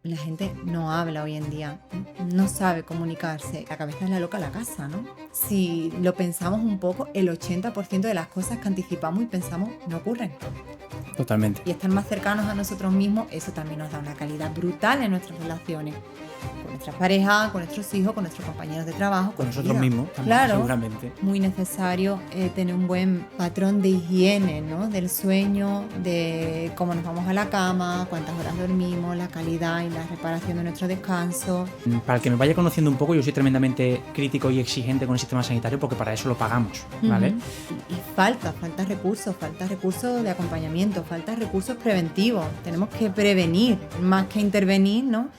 La gente no habla hoy en día, no sabe comunicarse. La cabeza es la loca de la casa, ¿no? Si lo pensamos un poco, el 80% de las cosas que anticipamos y pensamos no ocurren. Totalmente. Y estar más cercanos a nosotros mismos, eso también nos da una calidad brutal en nuestras relaciones. Con nuestras parejas, con nuestros hijos, con nuestros compañeros de trabajo, Con con la nosotros vida. mismos también, Claro, seguramente. muy necesario tener un buen patrón de higiene, ¿no? Del sueño, de cómo nos vamos a la cama, cuántas horas dormimos, la calidad y la reparación de nuestro descanso. Para el que me vaya conociendo un poco, yo soy tremendamente crítico y exigente con el sistema sanitario porque para eso lo pagamos, ¿vale? Ujú. Y falta recursos de acompañamiento, falta recursos preventivos. Tenemos que prevenir más que intervenir, ¿no?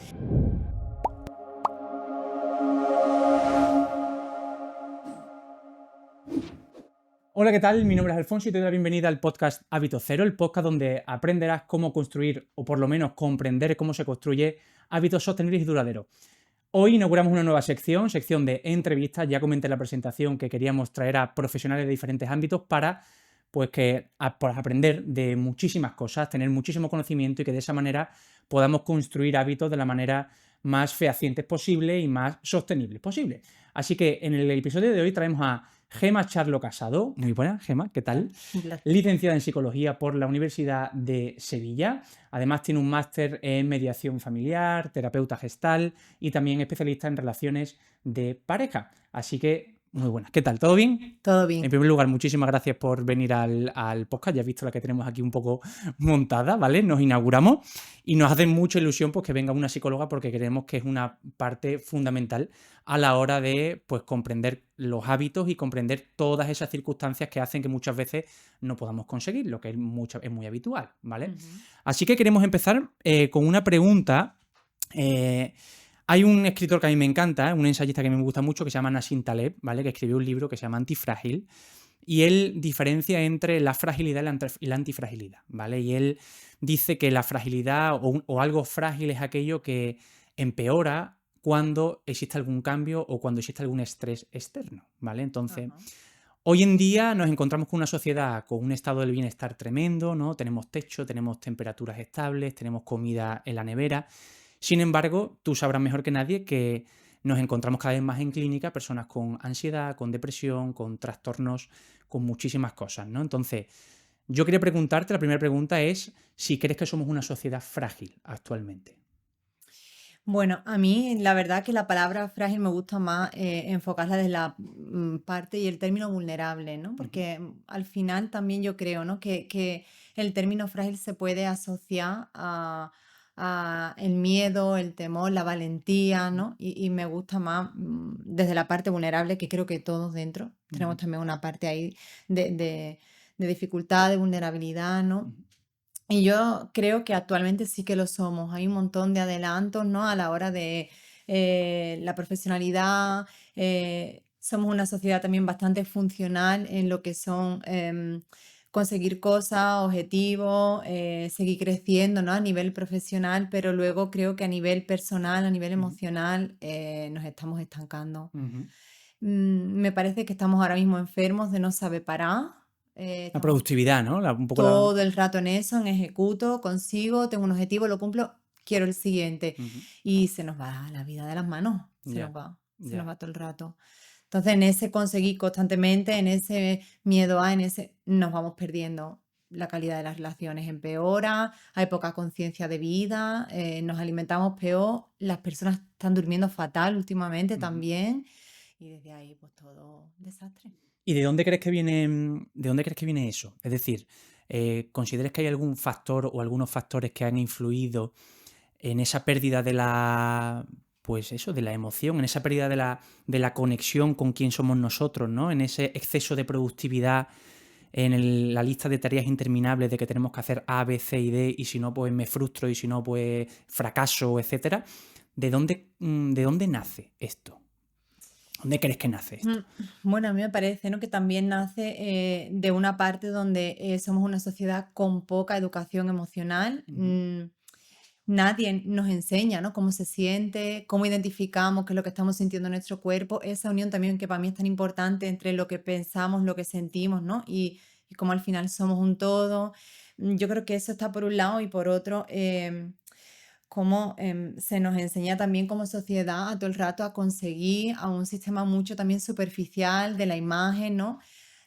Hola, ¿qué tal? Mi nombre es Alfonso y te doy la bienvenida al podcast Hábito Cero, el podcast donde aprenderás cómo construir, o por lo menos comprender cómo se construye hábitos sostenibles y duraderos. Hoy inauguramos una nueva sección de entrevistas. Ya comenté en la presentación que queríamos traer a profesionales de diferentes ámbitos para pues aprender de muchísimas cosas, tener muchísimo conocimiento y que de esa manera podamos construir hábitos de la manera más fehacientes posible y más sostenibles posible. Así que en el episodio de hoy traemos a Gema Charlo Casado. Muy buena, Gema, ¿qué tal? Un placer. Licenciada en Psicología por la Universidad de Sevilla. Además tiene un máster en Mediación Familiar, terapeuta gestal y también especialista en relaciones de pareja. Así que, muy buenas. ¿Qué tal? ¿Todo bien? Todo En bien. primer lugar, muchísimas gracias por venir al podcast. Ya has visto la que tenemos aquí un poco montada, ¿vale? Nos inauguramos y nos hace mucha ilusión pues, que venga una psicóloga porque creemos que es una parte fundamental a la hora de pues, comprender los hábitos y comprender todas esas circunstancias que hacen que muchas veces no podamos conseguir, lo que es muy habitual, ¿vale? Ujú. Así que queremos empezar con una pregunta. Hay un escritor que a mí me encanta, un ensayista que a mí me gusta mucho, que se llama Nassim Taleb, ¿vale? Que escribió un libro que se llama Antifrágil, y él diferencia entre la fragilidad y la antifragilidad, ¿vale? Y él dice que la fragilidad o algo frágil es aquello que empeora cuando existe algún cambio o cuando existe algún estrés externo, ¿vale? Entonces, Ajá. hoy en día nos encontramos con una sociedad con un estado del bienestar tremendo, ¿no? Tenemos techo, tenemos temperaturas estables, tenemos comida en la nevera. Sin embargo, tú sabrás mejor que nadie que nos encontramos cada vez más en clínica personas con ansiedad, con depresión, con trastornos, con muchísimas cosas, ¿no? Entonces, yo quería preguntarte, la primera pregunta es si crees que somos una sociedad frágil actualmente. Bueno, a mí la verdad que la palabra frágil me gusta más enfocarla desde la parte y el término vulnerable, ¿no? Ujú, Porque al final también yo creo, ¿no? Que el término frágil se puede asociar a el miedo, el temor, la valentía, ujú, ¿no? Y me gusta más desde la parte vulnerable, que creo que todos dentro tenemos ujú, también una parte ahí de dificultad, de vulnerabilidad, ¿no? ujú, Y yo creo que actualmente sí que lo somos. Hay un montón de adelantos, ¿no? A la hora de la profesionalidad. Somos una sociedad también bastante funcional en lo que son conseguir cosas, objetivos, seguir creciendo, ¿no? A nivel profesional, pero luego creo que a nivel personal, a nivel ujú, emocional, nos estamos estancando. ujú. Me parece que estamos ahora mismo enfermos de no saber parar. La Estamos productividad, ¿no? Un poco la... todo el rato en eso, en ejecuto, consigo, tengo un objetivo, lo cumplo, quiero el siguiente. Ujú, Y se nos va la vida de las manos, ya, se nos ya. va todo el rato. Entonces, en ese conseguir constantemente, en ese miedo a, en ese, nos vamos perdiendo. La calidad de las relaciones empeora, hay poca conciencia de vida, nos alimentamos peor, las personas están durmiendo fatal últimamente Ujú. también, y desde ahí, pues todo desastre. ¿Y de dónde crees que viene, de dónde crees que viene eso? Es decir, ¿consideras que hay algún factor o algunos factores que han influido en esa pérdida de la, pues eso, de la emoción, en esa pérdida de la conexión con quién somos nosotros, ¿no? En ese exceso de productividad, en la lista de tareas interminables de que tenemos que hacer A, B, C y D, y si no, pues me frustro, y si no, pues fracaso, etcétera. De dónde nace esto? ¿Dónde crees que nace Mm, esto? Bueno, a mí me parece, ¿no? Que también nace de una parte donde somos una sociedad con poca educación emocional. Ujú, Nadie nos enseña, ¿no? Cómo se siente, cómo identificamos qué es lo que estamos sintiendo en nuestro cuerpo. Esa unión también que para mí es tan importante entre lo que pensamos, lo que sentimos, ¿no? Y cómo al final somos un todo. Yo creo que eso está por un lado y por otro. cómo se nos enseña también como sociedad a todo el rato a conseguir a un sistema mucho también superficial de la imagen, ¿no?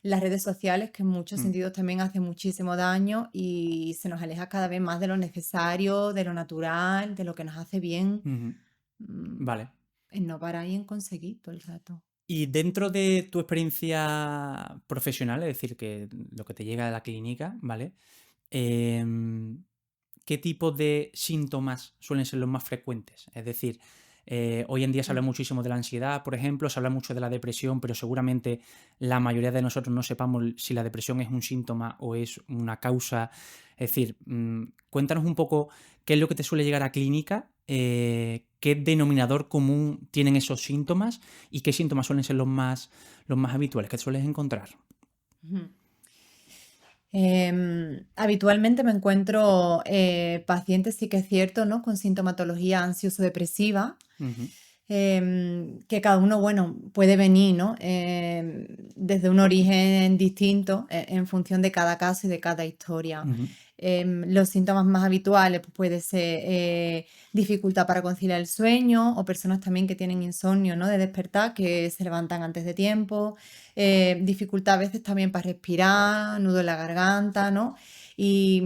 Las redes sociales, que en muchos Mm, sentidos también hacen muchísimo daño y se nos aleja cada vez más de lo necesario, de lo natural, de lo que nos hace bien, ujú. mm, Vale. en no parar y en conseguir todo el rato. Y dentro de tu experiencia profesional, es decir, que lo que te llega de la clínica, ¿vale? Em, ¿Qué tipo de síntomas suelen ser los más frecuentes? Es decir, hoy en día se habla Mm, muchísimo de la ansiedad, por ejemplo, se habla mucho de la depresión, pero seguramente la mayoría de nosotros no sepamos si la depresión es un síntoma o es una causa. Es decir, cuéntanos un poco qué es lo que te suele llegar a clínica, qué denominador común tienen esos síntomas y qué síntomas suelen ser los más habituales que sueles encontrar. ujú. Habitualmente me encuentro pacientes, sí que es cierto, ¿no? Con sintomatología ansioso-depresiva, Ujú, que cada uno, bueno, puede venir, ¿no? Desde un origen distinto en función de cada caso y de cada historia. ujú, Los síntomas más habituales pues, puede ser dificultad para conciliar el sueño o personas también que tienen insomnio, ¿no? De despertar, que se levantan antes de tiempo, dificultad a veces también para respirar, nudo en la garganta, ¿no? Y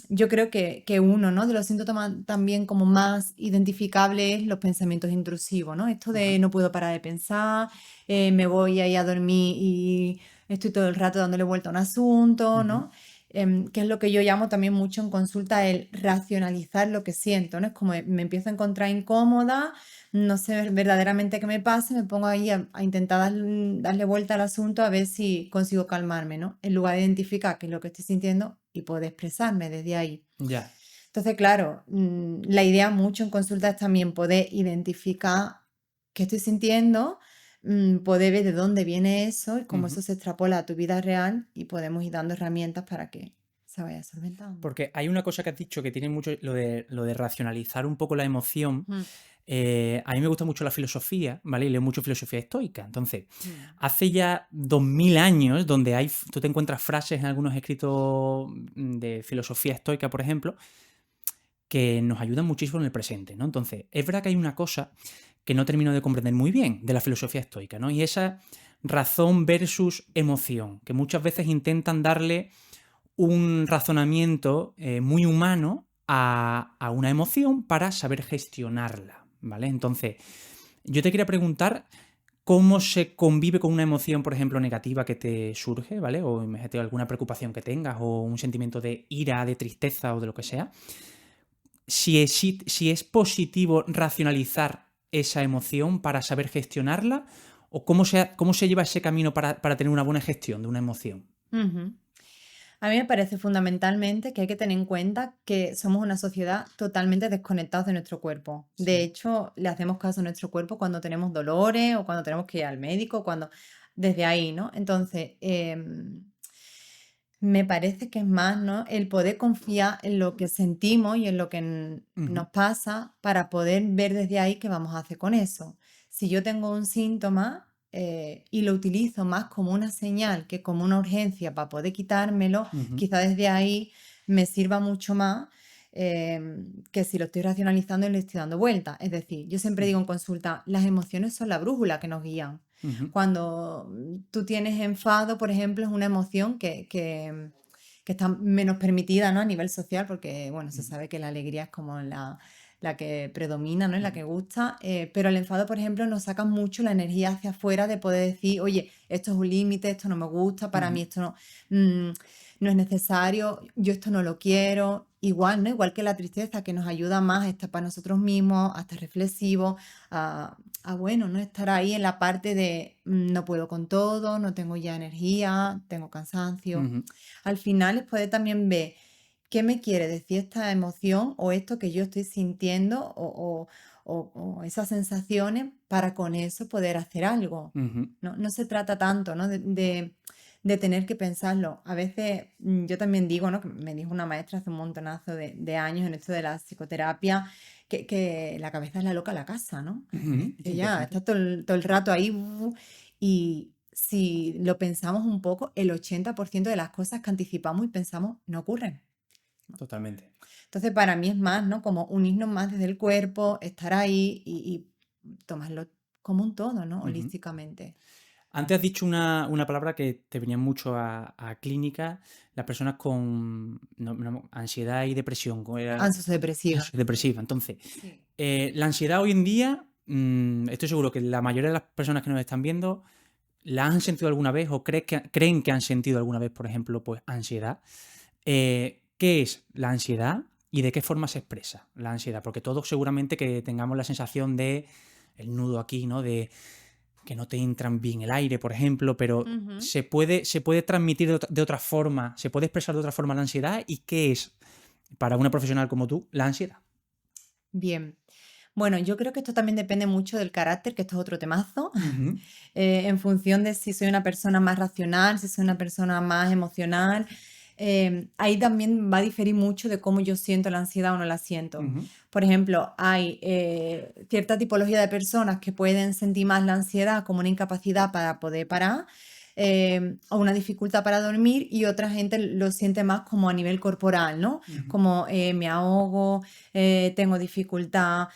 yo creo que uno, ¿no? De los síntomas también como más identificables es los pensamientos intrusivos, ¿no? Esto de ajá, no puedo parar de pensar, me voy ahí a dormir y estoy todo el rato dándole vuelta a un asunto, ujú, ¿no? Que es lo que yo llamo también mucho en consulta el racionalizar lo que siento, ¿no? Es como me empiezo a encontrar incómoda, no sé verdaderamente qué me pasa, me pongo ahí a intentar darle vuelta al asunto a ver si consigo calmarme, ¿no? En lugar de identificar qué es lo que estoy sintiendo y poder expresarme desde ahí. ya. Entonces, claro, la idea mucho en consulta es también poder identificar qué estoy sintiendo, poder ver de dónde viene eso y cómo Ujú. eso se extrapola a tu vida real y podemos ir dando herramientas para que se vaya solventando. Porque hay una cosa que has dicho que tiene mucho lo de racionalizar un poco la emoción. Mm, A mí me gusta mucho la filosofía, ¿vale? Y leo mucho filosofía estoica. Entonces, mm, hace ya 2000 años, donde tú te encuentras frases en algunos escritos de filosofía estoica, por ejemplo, que nos ayudan muchísimo en el presente, ¿no? Entonces, es verdad que hay una cosa que no termino de comprender muy bien de la filosofía estoica, ¿no? Y esa razón versus emoción, que muchas veces intentan darle un razonamiento muy humano a una emoción para saber gestionarla, ¿vale? Entonces, yo te quería preguntar cómo se convive con una emoción, por ejemplo, negativa que te surge, ¿vale? O imagínate alguna preocupación que tengas o un sentimiento de ira, de tristeza o de lo que sea. Si es positivo racionalizar esa emoción para saber gestionarla o cómo se lleva ese camino para tener una buena gestión de una emoción. ujú. A mí me parece fundamentalmente que hay que tener en cuenta que somos una sociedad totalmente desconectados de nuestro cuerpo. De Sí. hecho, le hacemos caso a nuestro cuerpo cuando tenemos dolores o cuando tenemos que ir al médico, cuando desde ahí, ¿no? Entonces, me parece que es más, ¿no? El poder confiar en lo que sentimos y en lo que Ujú, nos pasa para poder ver desde ahí qué vamos a hacer con eso. Si yo tengo un síntoma y lo utilizo más como una señal que como una urgencia para poder quitármelo, ujú, quizá desde ahí me sirva mucho más que si lo estoy racionalizando y le estoy dando vuelta. Es decir, yo siempre ujú, digo en consulta, las emociones son la brújula que nos guían. ujú, Cuando tú tienes enfado, por ejemplo, es una emoción que está menos permitida, ¿no? A nivel social, porque, bueno, se ujú, sabe que la alegría es como la que predomina, ¿no? Y la ujú, que gusta. Pero el enfado, por ejemplo, nos saca mucho la energía hacia afuera de poder decir, oye, esto es un límite, esto no me gusta, para mí ujú, esto mm, no es necesario, yo esto no lo quiero. Igual, ¿no? Igual que la tristeza, que nos ayuda más a estar para nosotros mismos, a estar reflexivos, bueno, ¿no? Estar ahí en la parte de no puedo con todo, no tengo ya energía, tengo cansancio. ujú, Al final es poder también ver qué me quiere decir esta emoción o esto que yo estoy sintiendo o esas sensaciones para con eso poder hacer algo. ujú, No, no se trata tanto, ¿no? De tener que pensarlo. A veces yo también digo, ¿no? Que me dijo una maestra hace un montonazo de años en esto de la psicoterapia, que la cabeza es la loca de la casa, ¿no? ujú. Sí, Ella interesante. está todo el rato ahí y si lo pensamos un poco, el 80% de las cosas que anticipamos y pensamos no ocurren. Totalmente. Entonces, para mí es más, ¿no? Como unirnos más desde el cuerpo, estar ahí y tomarlo como un todo, ¿no? Ujú. Holísticamente. Antes has dicho una palabra que te venía mucho a clínica, las personas con ansiedad y depresión. ¿Cómo era? Ansioso-depresiva. Depresiva. Entonces, Sí. la ansiedad hoy en día, estoy seguro que la mayoría de las personas que nos están viendo la han sentido alguna vez o creen que han sentido alguna vez, por ejemplo, pues ansiedad. ¿Qué es la ansiedad y de qué forma se expresa la ansiedad? Porque todos seguramente que tengamos la sensación de el nudo aquí, ¿no? De que no te entran bien el aire, por ejemplo, pero Ujú. se puede transmitir de otra forma, se puede expresar de otra forma la ansiedad. ¿Y qué es, para una profesional como tú, la ansiedad? Bien. Bueno, yo creo que esto también depende mucho del carácter, que esto es otro temazo, Ujú, en función de si soy una persona más racional, si soy una persona más emocional. Ahí también va a diferir mucho de cómo yo siento la ansiedad o no la siento. ujú, Por ejemplo, hay cierta tipología de personas que pueden sentir más la ansiedad como una incapacidad para poder parar, o una dificultad para dormir, y otra gente lo siente más como a nivel corporal, ¿no? ujú, Como me ahogo, tengo dificultad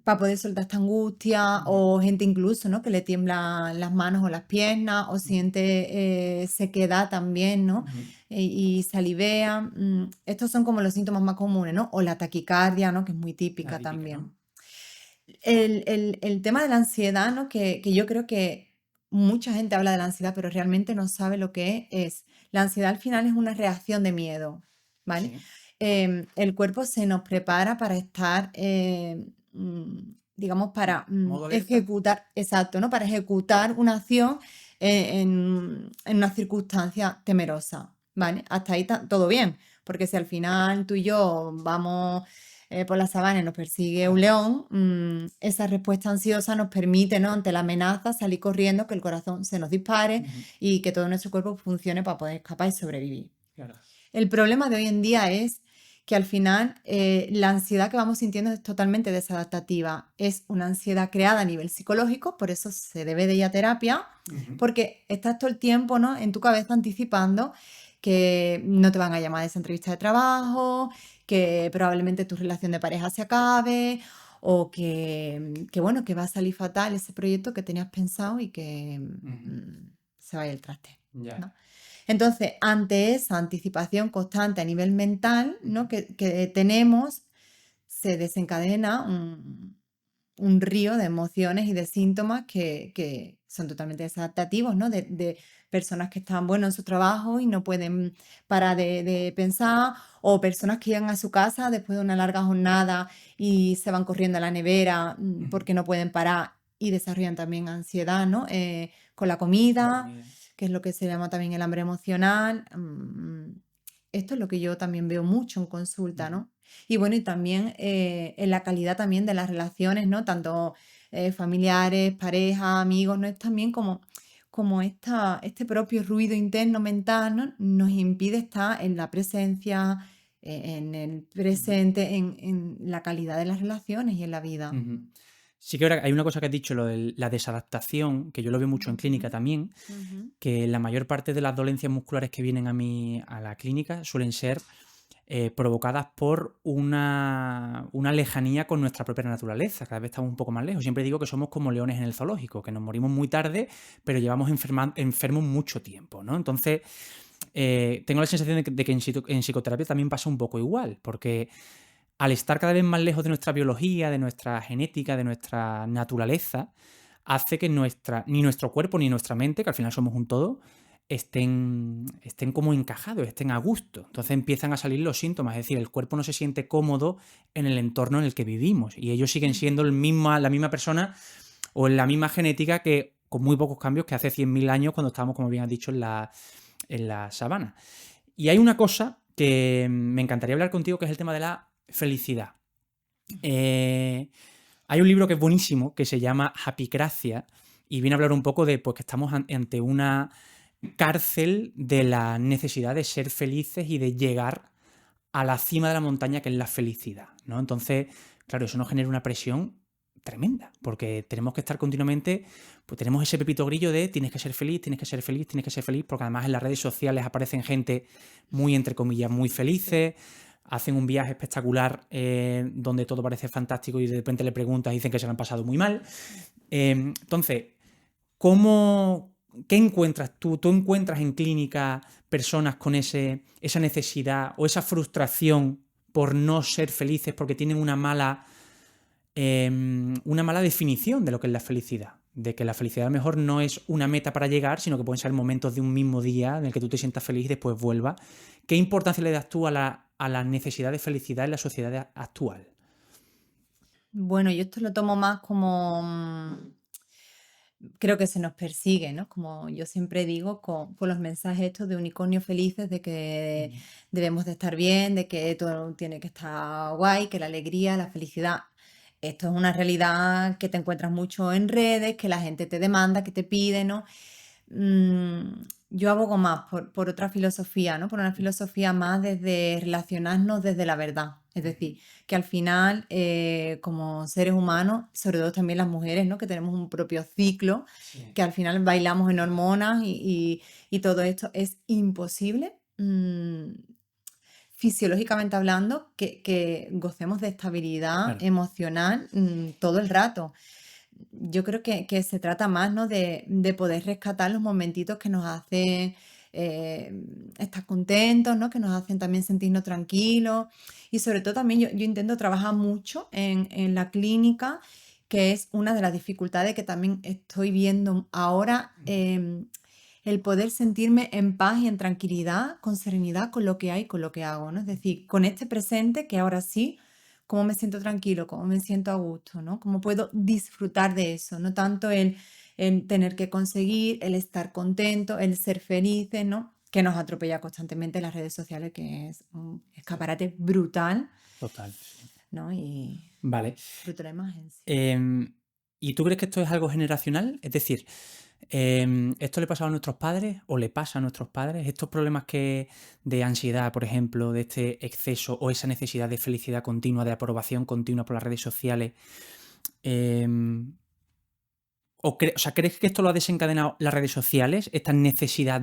para poder soltar esta angustia, ujú, o gente incluso, ¿no? Que le tiemblan las manos o las piernas, o siente sequedad también, ¿no? ujú. Y salivea. Estos son como los síntomas más comunes, ¿no? O la taquicardia, ¿no? Que es muy La típica típica, ¿no? también. El tema de la ansiedad, ¿no? Que yo creo que mucha gente habla de la ansiedad, pero realmente no sabe lo que es. La ansiedad al final es una reacción de miedo, ¿vale? Sí. El cuerpo se nos prepara para estar, digamos, para Modo alerta. ejecutar, exacto, ¿no? Para ejecutar una acción en una circunstancia temerosa, ¿vale? Hasta ahí todo bien, porque si al final tú y yo vamos por la sabana y nos persigue un león, esa respuesta ansiosa nos permite, ¿no? Ante la amenaza, salir corriendo, que el corazón se nos dispare Ujú, y que todo nuestro cuerpo funcione para poder escapar y sobrevivir. claro. El problema de hoy en día es que al final la ansiedad que vamos sintiendo es totalmente desadaptativa. Es una ansiedad creada a nivel psicológico, por eso se debe de ir a terapia, Ujú, porque estás todo el tiempo, ¿no? En tu cabeza anticipando que no te van a llamar a esa entrevista de trabajo, que probablemente tu relación de pareja se acabe, o que bueno, que va a salir fatal ese proyecto que tenías pensado y que ujú. se vaya el traste, Ya. ¿no? Entonces, ante esa anticipación constante a nivel mental, Ujú, ¿no? que tenemos, se desencadena un río de emociones y de síntomas que son totalmente desadaptativos, ¿no? De personas que están, bueno, en su trabajo y no pueden parar de pensar, o personas que llegan a su casa después de una larga jornada y se van corriendo a la nevera ujú. porque no pueden parar y desarrollan también ansiedad, ¿no? Con la La comida, comida. que es lo que se llama también el hambre emocional. Esto es lo que yo también veo mucho en consulta, Ujú, ¿no? Y bueno, y también en la calidad también de las relaciones, ¿no? Tanto familiares, parejas, amigos, ¿no? Es también como este propio ruido interno mental, ¿no? Nos impide estar en la presencia, en el ujú, presente, en la calidad de las relaciones y en la vida. ujú. Sí que ahora hay una cosa que has dicho, lo de la desadaptación, que yo lo veo mucho en clínica Ujú, también, ujú, que la mayor parte de las dolencias musculares que vienen a la clínica suelen ser provocadas por una lejanía con nuestra propia naturaleza. Cada vez estamos un poco más lejos. Siempre digo que somos como leones en el zoológico, que nos morimos muy tarde, pero llevamos enfermos mucho tiempo, ¿no? Entonces, tengo la sensación de que en psicoterapia también pasa un poco igual, porque al estar cada vez más lejos de nuestra biología, de nuestra genética, de nuestra naturaleza, hace que ni nuestro cuerpo ni nuestra mente, que al final somos un todo, estén como encajados, estén a gusto. Entonces empiezan a salir los síntomas, es decir, el cuerpo no se siente cómodo en el entorno en el que vivimos y ellos siguen siendo ujú. la misma persona o en la misma genética que con muy pocos cambios que hace 100.000 años cuando estábamos, como bien has dicho, en la sabana. Y hay una cosa que me encantaría hablar contigo, que es el tema de la felicidad. Eh, Hay un libro que es buenísimo, que se llama Happycracia, y viene a hablar un poco de pues, que estamos ante una cárcel de la necesidad de ser felices y de llegar a la cima de la montaña, que es la felicidad, ¿no? Entonces, claro, eso nos genera una presión tremenda, porque tenemos que estar continuamente, pues tenemos ese pepito grillo de tienes que ser feliz, tienes que ser feliz, tienes que ser feliz, porque además en las redes sociales aparecen gente muy, entre comillas, muy Sí. felices, hacen un viaje espectacular donde todo parece fantástico y de repente le preguntas y dicen que se lo han pasado muy mal. Entonces, ¿cómo, qué encuentras tú? ¿Tú encuentras en clínica personas con esa necesidad o esa frustración por no ser felices porque tienen una mala definición de lo que es la felicidad? De que la felicidad a lo mejor no es una meta para llegar, sino que pueden ser momentos de un mismo día en el que tú te sientas feliz y después vuelvas. ¿Qué importancia le das tú a la necesidad de felicidad en la sociedad actual? Bueno, yo esto lo tomo más como, creo que se nos persigue, ¿no? Como yo siempre digo, con los mensajes estos de unicornios felices, de que Ujú. debemos de estar bien, de que todo tiene que estar guay, que la alegría, la felicidad. Esto es una realidad que te encuentras mucho en redes, que la gente te demanda, que te pide, ¿no? Yo abogo más por otra filosofía, ¿no? Por una filosofía más desde relacionarnos desde la verdad. Es Ujú. decir, que al final, como seres humanos, sobre todo también las mujeres, ¿no? Que tenemos un propio ciclo, Sí. que al final bailamos en hormonas y todo esto es imposible, fisiológicamente hablando, que gocemos de estabilidad Claro. emocional, todo el rato. Yo creo que se trata más, ¿no? De poder rescatar los momentitos que nos hacen estar contentos, ¿no? Que nos hacen también sentirnos tranquilos. Y sobre todo también yo intento trabajar mucho en la clínica, que es una de las dificultades que también estoy viendo ahora, el poder sentirme en paz y en tranquilidad, con serenidad con lo que hay, con lo que hago, ¿no? Es decir, con este presente que ahora sí, cómo me siento tranquilo, cómo me siento a gusto, ¿no? Cómo puedo disfrutar de eso, no tanto el tener que conseguir, el estar contento, el ser felices, ¿no? Que nos atropella constantemente las redes sociales, que es un Sí. escaparate brutal, Total, sí. ¿no? Y Vale. fruto de la imagen, sí. Em, ¿Y tú crees que esto es algo generacional? Es decir, ¿esto le pasaba a nuestros padres o le pasa a nuestros padres? Estos problemas de ansiedad, por ejemplo, de este exceso o esa necesidad de felicidad continua, de aprobación continua por las redes sociales, em, o sea, ¿crees que esto lo ha desencadenado las redes sociales, esta necesidad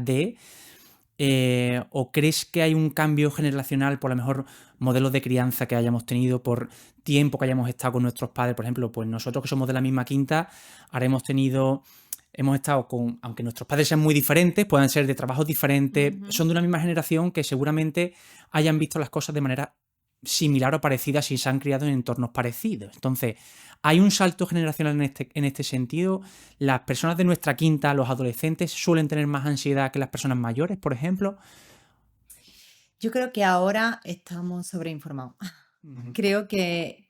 o crees que hay un cambio generacional por a lo mejor modelos de crianza que hayamos tenido, por tiempo que hayamos estado con nuestros padres? Por ejemplo, pues nosotros que somos de la misma quinta, ahora hemos estado con, aunque nuestros padres sean muy diferentes, puedan ser de trabajos diferentes, Ujú. son de una misma generación que seguramente hayan visto las cosas de manera similar o parecida si se han criado en entornos parecidos. Entonces, hay un salto generacional en este sentido. Las personas de nuestra quinta, los adolescentes, suelen tener más ansiedad que las personas mayores, por ejemplo. Yo creo que ahora estamos sobreinformados. Ujú. Creo que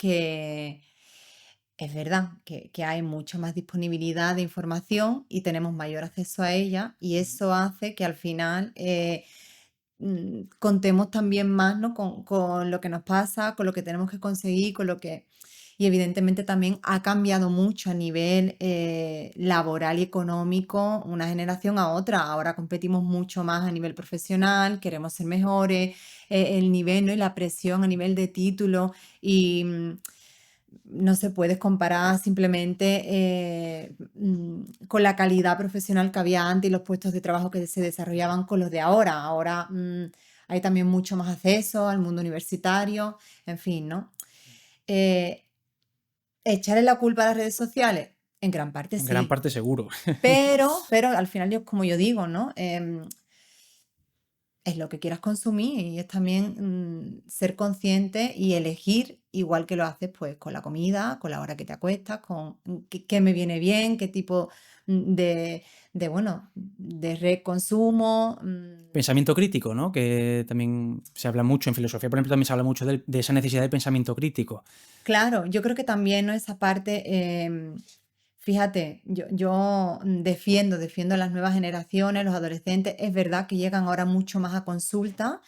es verdad que hay mucha más disponibilidad de información y tenemos mayor acceso a ella y eso hace que al final contemos también más, ¿no? Con lo que nos pasa, con lo que tenemos que conseguir, con lo que... Y evidentemente también ha cambiado mucho a nivel laboral y económico una generación a otra. Ahora competimos mucho más a nivel profesional, queremos ser mejores, el nivel, ¿no? Y la presión a nivel de título y no se puede comparar simplemente con la calidad profesional que había antes y los puestos de trabajo que se desarrollaban con los de ahora. Ahora hay también mucho más acceso al mundo universitario, en fin, ¿no? Eh, ¿Echarle la culpa a las redes sociales? En gran parte En gran sí, parte seguro. pero al final, yo, como yo digo, ¿no? Es lo que quieras consumir y es también ser consciente y elegir igual que lo haces pues con la comida, con la hora que te acuestas, con qué me viene bien, qué tipo bueno, de red consumo. Pensamiento crítico, ¿no? Que también se habla mucho en filosofía, por ejemplo, también se habla mucho de esa necesidad de pensamiento crítico. Claro, yo creo que también, ¿no? Esa parte, fíjate, yo defiendo a las nuevas generaciones, los adolescentes, es verdad que llegan ahora mucho más a consulta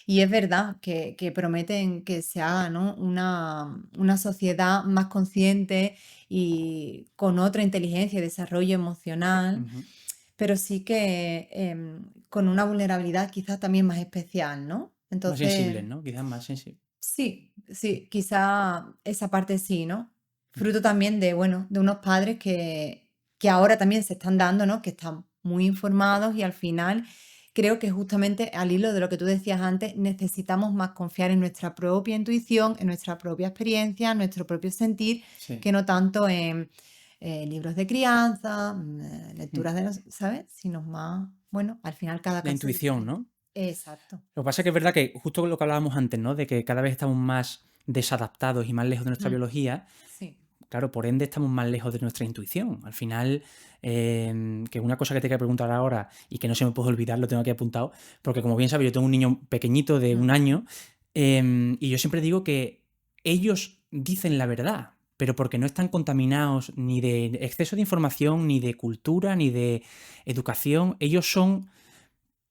y es verdad que prometen que se haga, ¿no? Una sociedad más consciente y con otra inteligencia y desarrollo emocional, Ujú. pero sí que con una vulnerabilidad quizás también más especial, ¿no? Más Entonces, sensibles, ¿no? Quizás más sensibles. sí, sí, quizá esa parte sí, ¿no? fruto también de, bueno, de unos padres que ahora también se están dando, ¿no? Que están muy informados y al final creo que justamente al hilo de lo que tú decías antes, necesitamos más confiar en nuestra propia intuición, en nuestra propia experiencia, en nuestro propio sentir, Sí. que no tanto en libros de crianza, Mm. lecturas de los, ¿sabes? Sino más, bueno, al final cada La caso es intuición, diferente. ¿no? Exacto. Lo que pasa es que es verdad que justo lo que hablábamos antes, ¿no? De que cada vez estamos más desadaptados y más lejos de nuestra Mm, biología. sí. Claro, por ende estamos más lejos de nuestra intuición. Al final, que una cosa que te quiero preguntar ahora y que no se me puede olvidar, lo tengo aquí apuntado, porque como bien sabes, yo tengo un niño pequeñito de Mm, 1 año, y yo siempre digo que ellos dicen la verdad, pero porque no están contaminados ni de exceso de información, ni de cultura, ni de educación. Ellos son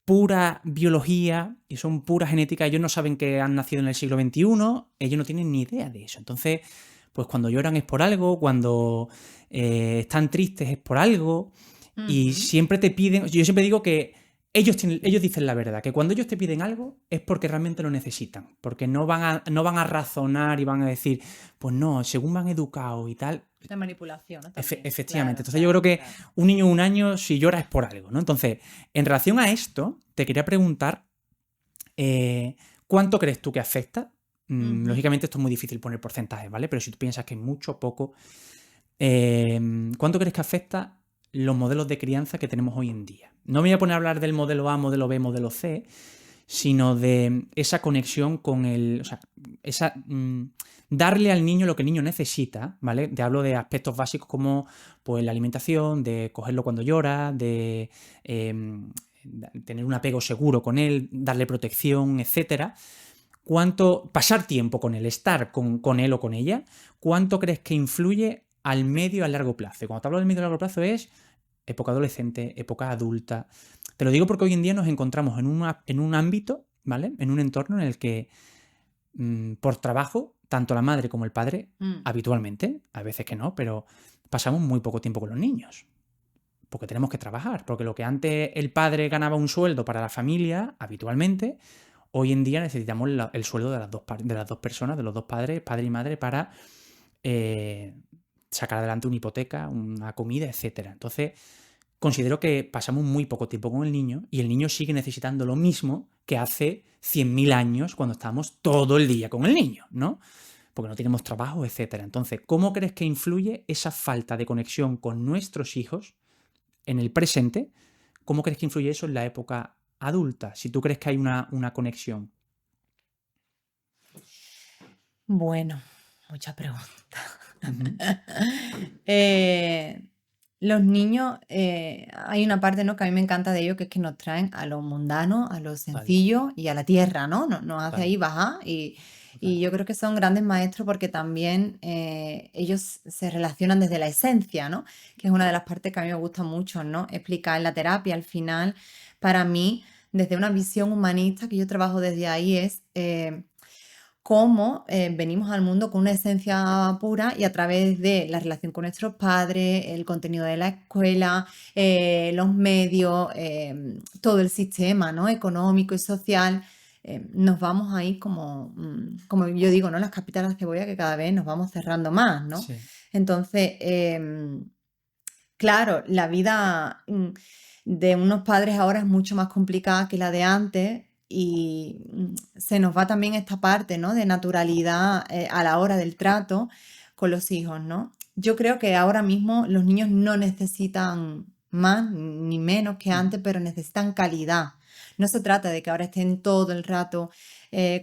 pura biología y son pura genética. Ellos no saben que han nacido en el siglo XXI, ellos no tienen ni idea de eso. Entonces, pues cuando lloran es por algo, cuando están tristes es por algo, y ujú. siempre te piden, yo siempre digo que ellos dicen la verdad, que cuando ellos te piden algo es porque realmente lo necesitan, porque no van a razonar y van a decir, pues no, según me han educado y tal. La manipulación, ¿no? También. Efectivamente. Claro, Entonces yo creo claro, que claro. un niño de 1 año, si llora es por algo, ¿no? Entonces, en relación a esto, te quería preguntar, eh, ¿cuánto crees tú que afecta? Ujú. Lógicamente esto es muy difícil poner porcentajes, ¿vale? Pero si tú piensas que es mucho o poco, ¿cuánto crees que afecta los modelos de crianza que tenemos hoy en día? No me voy a poner a hablar del modelo A, modelo B, modelo C, sino de esa conexión con el, o sea, darle al niño lo que el niño necesita, ¿vale? Te hablo de aspectos básicos como pues, la alimentación, de cogerlo cuando llora, de tener un apego seguro con él, darle protección, etcétera. Pasar tiempo con él, estar con él o con ella, ¿cuánto crees que influye al medio a largo plazo? Y cuando te hablo del medio a largo plazo es época adolescente, época adulta. Te lo digo porque hoy en día nos encontramos en un ámbito, ¿vale? En un entorno en el que por trabajo, tanto la madre como el padre, Mm, habitualmente, a veces que no, pero pasamos muy poco tiempo con los niños. Porque tenemos que trabajar. Porque lo que antes el padre ganaba un sueldo para la familia, habitualmente, hoy en día necesitamos el sueldo de las dos personas, de los dos padres, padre y madre, para eh, sacar adelante una hipoteca, una comida, etcétera. Entonces, considero que pasamos muy poco tiempo con el niño y el niño sigue necesitando lo mismo que hace 100.000 años cuando estábamos todo el día con el niño, ¿no? Porque no tenemos trabajo, etcétera. Entonces, ¿cómo crees que influye esa falta de conexión con nuestros hijos en el presente? ¿Cómo crees que influye eso en la época adulta? Si tú crees que hay una conexión. bueno, mucha pregunta. Ujú. Eh, los niños, hay una parte, ¿no? Que a mí me encanta de ellos, que es que nos traen a lo mundano, a lo Vale, sencillo y a la tierra, ¿no? Nos hace vale, ahí bajar total. y yo creo que son grandes maestros porque también ellos se relacionan desde la esencia, ¿no? Que es una de las partes que a mí me gusta mucho, ¿no? Explicar en la terapia, al final, para mí, desde una visión humanista, que yo trabajo desde ahí, es cómo venimos al mundo con una esencia pura y a través de la relación con nuestros padres, el contenido de la escuela, los medios, todo el sistema, ¿no? Económico y social, nos vamos ahí como, como yo digo, ¿no? Las capitas de la cebolla que cada vez nos vamos cerrando más, ¿no? Sí, Entonces, claro, la vida de unos padres ahora es mucho más complicada que la de antes y se nos va también esta parte, ¿no? De naturalidad a la hora del trato con los hijos, ¿no? Yo creo que ahora mismo los niños no necesitan más ni menos que ujú, antes, pero necesitan calidad. No se trata de que ahora estén todo el rato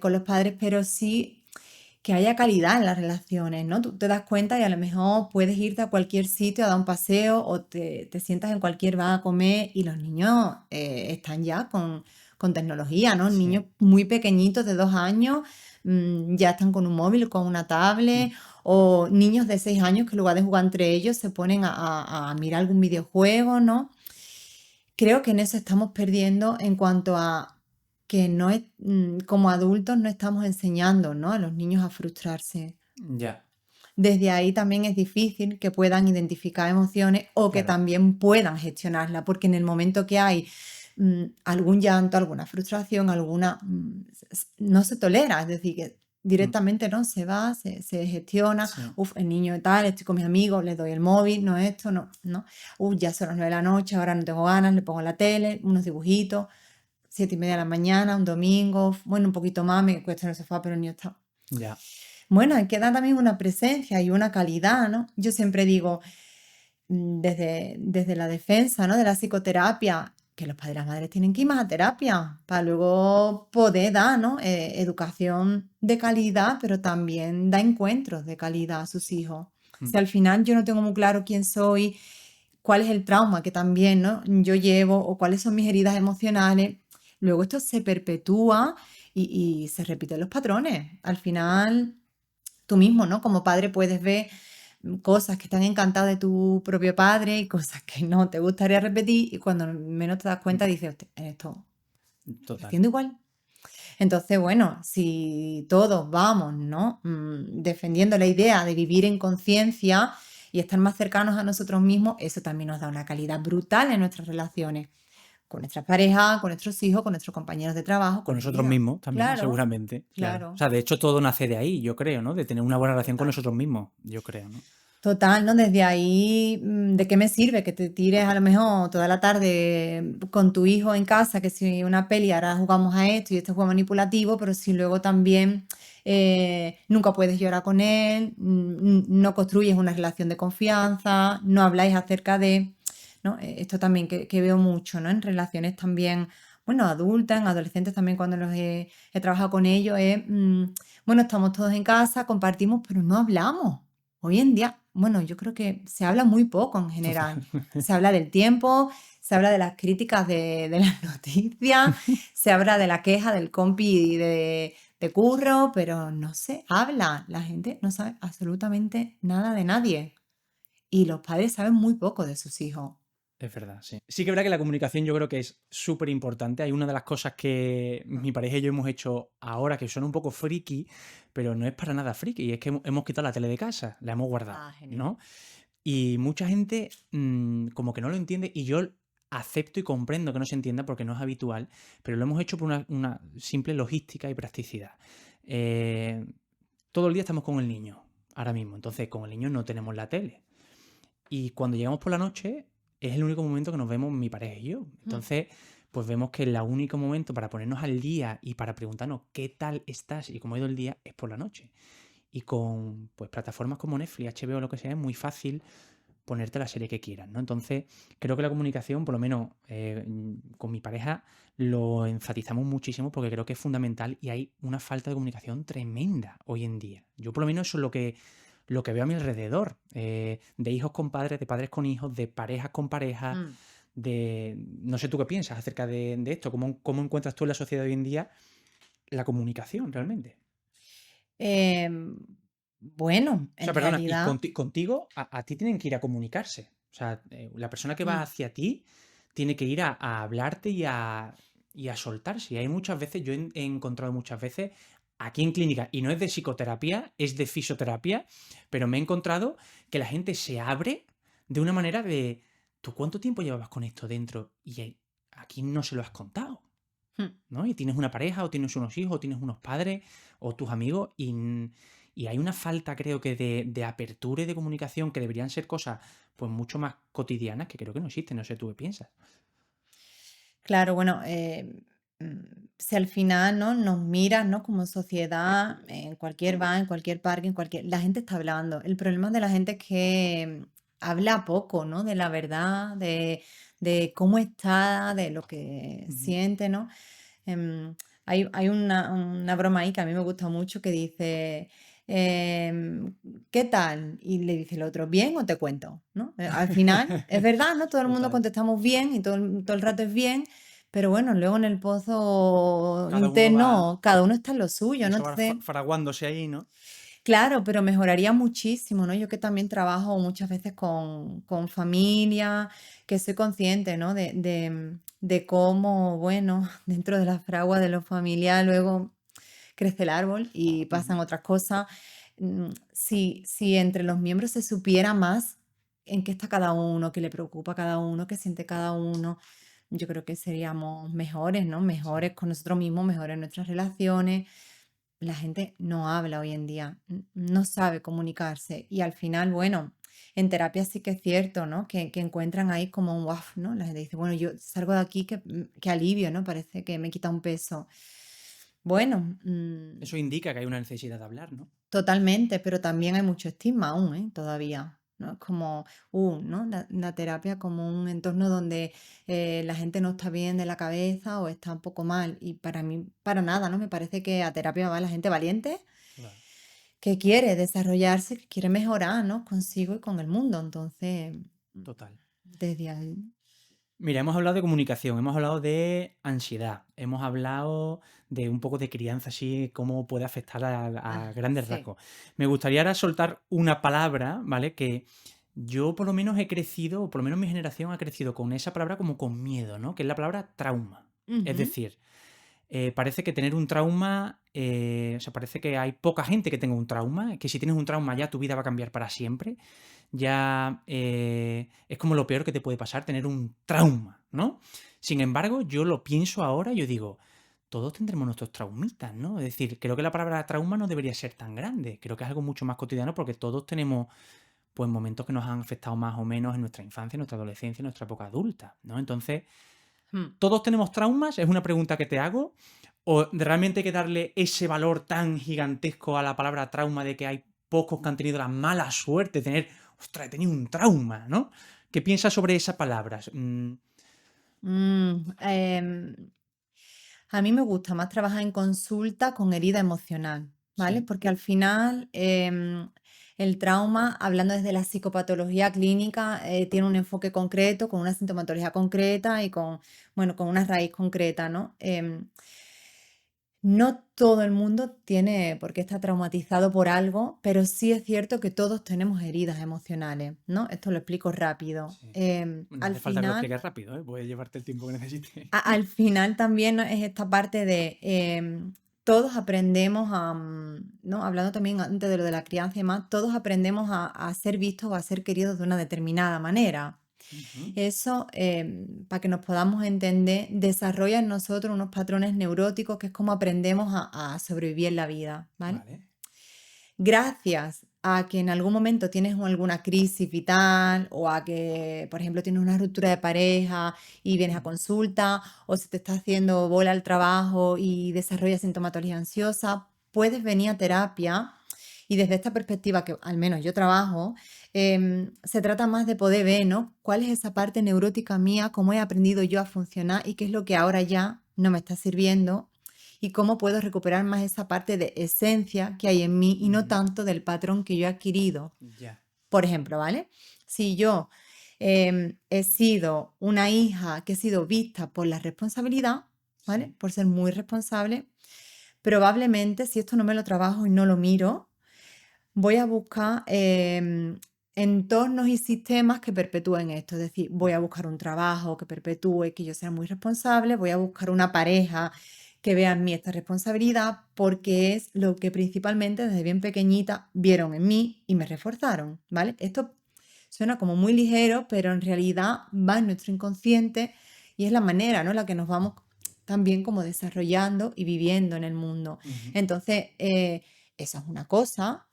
con los padres, pero sí que haya calidad en las relaciones, ¿no? Tú te das cuenta y a lo mejor puedes irte a cualquier sitio a dar un paseo o te sientas en cualquier bar a comer y los niños están ya con tecnología, ¿no? Niños sí, muy pequeñitos de 2 años ya están con un móvil, con una mm, tablet o niños de 6 años que en lugar de jugar entre ellos se ponen a mirar algún videojuego, ¿no? Creo que en eso estamos perdiendo en cuanto a que no es, como adultos no estamos enseñando, ¿no? A los niños a frustrarse. ya, Desde ahí también es difícil que puedan identificar emociones o que claro, también puedan gestionarla, porque en el momento que hay algún llanto, alguna frustración, no se tolera, es decir, que Mm, directamente, ¿no? Se va, se gestiona, sí, el niño tal, estoy con mis amigos, le doy el móvil, no esto, no, no. Ya son las 9 de la noche, ahora no tengo ganas, le pongo la tele, unos dibujitos, 7:30 de la mañana, un domingo, bueno, un poquito más, me cuesta en el sofá, pero el niño está. ya. Bueno, hay que dar también una presencia y una calidad, ¿no? Yo siempre digo, desde la defensa, ¿no? De la psicoterapia, que los padres y las madres tienen que ir más a terapia para luego poder dar, ¿no? Educación de calidad, pero también da encuentros de calidad a sus hijos. Mm, Si al final yo no tengo muy claro quién soy, cuál es el trauma que también, ¿no? Yo llevo o cuáles son mis heridas emocionales, luego esto se perpetúa y se repiten los patrones. Al final, tú mismo, ¿no? Como padre puedes ver cosas que te han encantado de tu propio padre y cosas que no te gustaría repetir y cuando menos te das mm, cuenta dices, "Hostia, esto estoy total. haciendo igual". Entonces, bueno, si todos vamos, ¿no? Defendiendo la idea de vivir en conciencia y estar más cercanos a nosotros mismos, eso también nos da una calidad brutal en nuestras relaciones, con nuestras parejas, con nuestros hijos, con nuestros compañeros de trabajo, Con con la nosotros vida. mismos también, Claro, seguramente, claro. O claro, sea, de hecho, todo nace de ahí, yo creo, ¿no? De tener una buena relación con total. nosotros mismos, yo creo, ¿no? Total, ¿no? Desde ahí, ¿de qué me sirve que te tires a lo mejor toda la tarde con tu hijo en casa, que si una peli, ahora jugamos a esto y este juego manipulativo, pero si luego también nunca puedes llorar con él, no construyes una relación de confianza, no habláis acerca de, ¿no? Esto también que veo mucho, ¿no? En relaciones también, bueno, adultas, en adolescentes también cuando los he trabajado con ellos, es, bueno, estamos todos en casa, compartimos, pero no hablamos. Hoy en día, bueno, yo creo que se habla muy poco en Total. general. Se habla del tiempo, se habla de las críticas de las noticias, se habla de la queja del compi de curro, pero no se habla. La gente no sabe absolutamente nada de nadie. Y los padres saben muy poco de sus hijos. Es verdad, sí. Sí que es verdad que la comunicación yo creo que es súper importante. Hay una de las cosas que mi pareja y yo hemos hecho ahora que suena un poco friki, pero no es para nada friki, y es que hemos quitado la tele de casa, la hemos guardado, Ah, genial. ¿no? Y mucha gente como que no lo entiende y yo acepto y comprendo que no se entienda porque no es habitual, pero lo hemos hecho por una simple logística y practicidad. Eh, todo el día estamos con el niño, ahora mismo, entonces con el niño no tenemos la tele. Y cuando llegamos por la noche es el único momento que nos vemos mi pareja y yo. Mm. Entonces, pues vemos que el único momento para ponernos al día y para preguntarnos qué tal estás y cómo ha ido el día es por la noche. Y con pues plataformas como Netflix, HBO, lo que sea, es muy fácil ponerte la serie que quieras, ¿no? Entonces, creo que la comunicación, por lo menos con mi pareja, lo enfatizamos muchísimo porque creo que es fundamental y hay una falta de comunicación tremenda hoy en día. Yo por lo menos eso es lo que veo a mi alrededor, de hijos con padres, de padres con hijos, de parejas con parejas, Mm. de... No sé tú qué piensas acerca de esto, cómo encuentras tú en la sociedad hoy en día la comunicación realmente. Em, bueno, O sea, en perdona, y realidad, contigo a ti tienen que ir a comunicarse. O sea, la persona que va mm, hacia ti tiene que ir a hablarte y a soltarse. Y hay muchas veces, yo he encontrado muchas veces aquí en clínica, y no es de psicoterapia, es de fisioterapia, pero me he encontrado que la gente se abre de una manera de, ¿tú cuánto tiempo llevabas con esto dentro? Y aquí no se lo has contado, mm. ¿no? Y tienes una pareja, o tienes unos hijos, o tienes unos padres, o tus amigos, y hay una falta, creo que, de apertura y de comunicación que deberían ser cosas, pues, mucho más cotidianas, que creo que no existen. No sé tú qué piensas. Claro, bueno, si al final, ¿no? Nos miras, ¿no? Como sociedad, en cualquier bar, en cualquier parque, la gente está hablando. El problema de la gente es que habla poco, ¿no? De la verdad, de cómo está, de lo que Ujú. siente, ¿no? Em, hay una broma ahí que a mí me gusta mucho que dice, em, ¿qué tal? Y le dice el otro, ¿bien o te cuento? ¿No? Al final, es verdad, ¿no? Todo el mundo Total. contestamos bien y todo el rato es bien, pero bueno, luego en el pozo Cada uno va, interno, cada uno está en lo suyo, ¿no? eso va Entonces, fraguándose ahí, ¿no? claro, pero mejoraría muchísimo, ¿no? Yo que también trabajo muchas veces con familia, que soy consciente, ¿no? De cómo, bueno, dentro de la fragua de lo familiar luego crece el árbol y Ujú. pasan otras cosas. Si entre los miembros se supiera más en qué está cada uno, qué le preocupa a cada uno, qué siente cada uno, yo creo que seríamos mejores, ¿no? Sí. Mejores con nosotros mismos, mejores en nuestras relaciones. la gente no habla hoy en día, no sabe comunicarse y al final, bueno, en terapia sí que es cierto, ¿no? Que encuentran ahí como un wow, ¿no? La gente dice, bueno, yo salgo de aquí que alivio, ¿no? Parece que me quita un peso. Bueno, Eso indica que hay una necesidad de hablar, ¿no? totalmente, pero también hay mucho estigma aún, ¿eh? Todavía, ¿no? Es como, ¿no? La terapia como un entorno donde la gente no está bien de la cabeza o está un poco mal. Y para mí, para nada, ¿no? Me parece que a terapia va la gente valiente Claro. que quiere desarrollarse, que quiere mejorar, ¿no? Consigo y con el mundo. Entonces, Total. desde ahí. Mira, hemos hablado de comunicación, hemos hablado de ansiedad, hemos hablado de un poco de crianza, así, cómo puede afectar a Ah, grandes sí. rasgos. Me gustaría ahora soltar una palabra, ¿vale? Que yo por lo menos he crecido, o por lo menos mi generación ha crecido con esa palabra como con miedo, ¿no? Que es la palabra trauma. Es Ujú. decir, parece que tener un trauma, o sea, parece que hay poca gente que tenga un trauma, que si tienes un trauma ya tu vida va a cambiar para siempre. Ya es como lo peor que te puede pasar, tener un trauma, ¿no? Sin embargo, yo lo pienso ahora y yo digo, todos tendremos nuestros traumitas, ¿no? Es decir, creo que la palabra trauma no debería ser tan grande, creo que es algo mucho más cotidiano porque todos tenemos pues momentos que nos han afectado más o menos en nuestra infancia, en nuestra adolescencia, en nuestra época adulta, ¿no? Entonces, Mm. ¿todos tenemos traumas? Es una pregunta que te hago. ¿O realmente hay que darle ese valor tan gigantesco a la palabra trauma de que hay pocos que han tenido la mala suerte de tener, ostras, he tenido un trauma, ¿no? ¿Qué piensas sobre esas palabras? Mm, a mí me gusta más trabajar en consulta con herida emocional, ¿vale? Sí. Porque al final el trauma, hablando desde la psicopatología clínica, tiene un enfoque concreto, con una sintomatología concreta y con, bueno, con una raíz concreta, ¿no? No todo el mundo tiene por qué estar traumatizado por algo, pero sí es cierto que todos tenemos heridas emocionales, ¿no? Esto lo explico rápido. Sí. No Al hace falta que lo final, expliques rápido, ¿eh? Puedes llevarte el tiempo que necesites. al final también, ¿no? Es esta parte de todos aprendemos a, ¿no? Hablando también antes de lo de la crianza y demás, todos aprendemos a ser vistos o a ser queridos de una determinada manera. Ujú. Eso, para que nos podamos entender, desarrolla en nosotros unos patrones neuróticos que es como aprendemos a sobrevivir en la vida, ¿vale? Vale. Gracias a que en algún momento tienes alguna crisis vital o a que, por ejemplo, tienes una ruptura de pareja y vienes a Ujú. consulta o se te está haciendo bola al trabajo y desarrollas sintomatología ansiosa, puedes venir a terapia y desde esta perspectiva que al menos yo trabajo, se trata más de poder ver, ¿no? ¿Cuál es esa parte neurótica mía? ¿Cómo he aprendido yo a funcionar? ¿Y qué es lo que ahora ya no me está sirviendo? Y cómo puedo recuperar más esa parte de esencia que hay en mí y no Ujú. tanto del patrón que yo he adquirido. Ya. Por ejemplo, ¿vale? Si yo he sido una hija que he sido vista por la responsabilidad, ¿vale? Sí. Por ser muy responsable, probablemente si esto no me lo trabajo y no lo miro, voy a buscar entornos y sistemas que perpetúen esto. Es decir, voy a Ujú. buscar un trabajo que perpetúe que yo sea muy responsable, voy a buscar una pareja que vea en mí esta responsabilidad porque es lo que principalmente desde bien pequeñita vieron en mí y me reforzaron, ¿vale? Esto suena como muy ligero, pero en realidad va en nuestro inconsciente y es la manera, ¿no? La que nos vamos también como desarrollando y viviendo en el mundo. Ujú. Entonces, esa es una cosa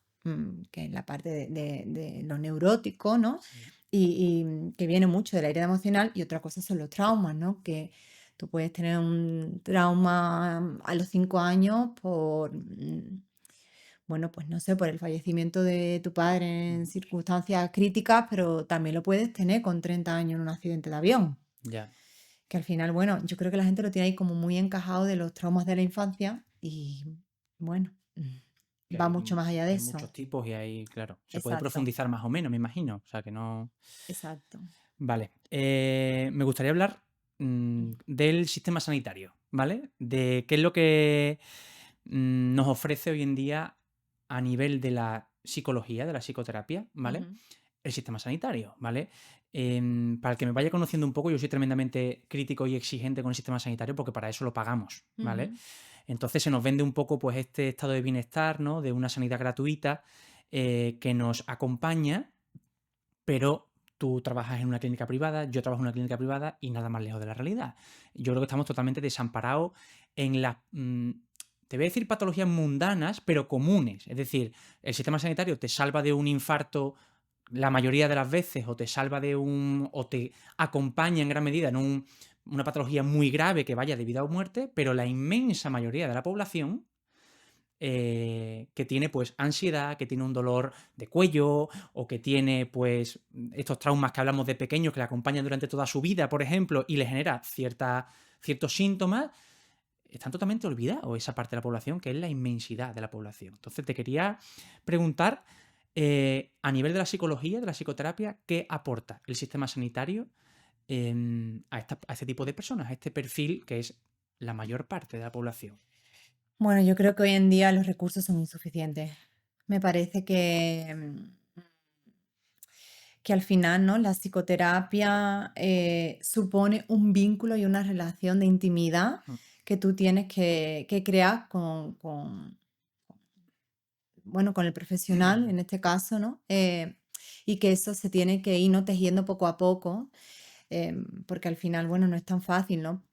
que es la parte de lo neurótico, ¿no? Sí. Y que viene mucho de la herida emocional, y otra cosa son los traumas, ¿no? Que tú puedes tener un trauma a los 5 años por, bueno, pues no sé, por el fallecimiento de tu padre en Ujú. circunstancias críticas, pero también lo puedes tener con 30 años en un accidente de avión. Ya. Que al final, bueno, yo creo que la gente lo tiene ahí como muy encajado de los traumas de la infancia y bueno, Que va mucho más allá de hay eso. muchos tipos y hay, claro, se puede Exacto, profundizar más o menos, me imagino. O sea que no. exacto. Vale. Me gustaría hablar del sistema sanitario, ¿vale? De qué es lo que nos ofrece hoy en día a nivel de la psicología, de la psicoterapia, ¿vale? Ujú, El sistema sanitario, ¿vale? Para el que me vaya conociendo un poco, yo soy tremendamente crítico y exigente con el sistema sanitario porque para eso lo pagamos, ¿vale? ujú, Entonces se nos vende un poco pues este estado de bienestar, ¿no? De una sanidad gratuita que nos acompaña, pero tú trabajas en una clínica privada, yo trabajo en una clínica privada y nada más lejos de la realidad. Yo creo que estamos totalmente desamparados en te voy a decir patologías mundanas, pero comunes. Es decir, el sistema sanitario te salva de un infarto la mayoría de las veces, o te salva de o te acompaña en gran medida en una patología muy grave que vaya de vida o muerte, pero la inmensa mayoría de la población que tiene pues ansiedad, que tiene un dolor de cuello o que tiene pues estos traumas que hablamos de pequeños que le acompañan durante toda su vida, por ejemplo, y le genera ciertos síntomas, están totalmente olvidados esa parte de la población, que es la inmensidad de la población. Entonces te quería preguntar, a nivel de la psicología, de la psicoterapia, ¿qué aporta el sistema sanitario a este tipo de personas, a este perfil que es la mayor parte de la población? Bueno, yo creo que hoy en día los recursos son insuficientes. Me parece que al final, ¿no? La psicoterapia supone un vínculo y una relación de intimidad Mm, que tú tienes que crear bueno, con el profesional, en este caso, ¿no? Y que eso se tiene que ir, ¿no? Tejiendo poco a poco, porque al final, bueno, no es tan fácil, ¿no?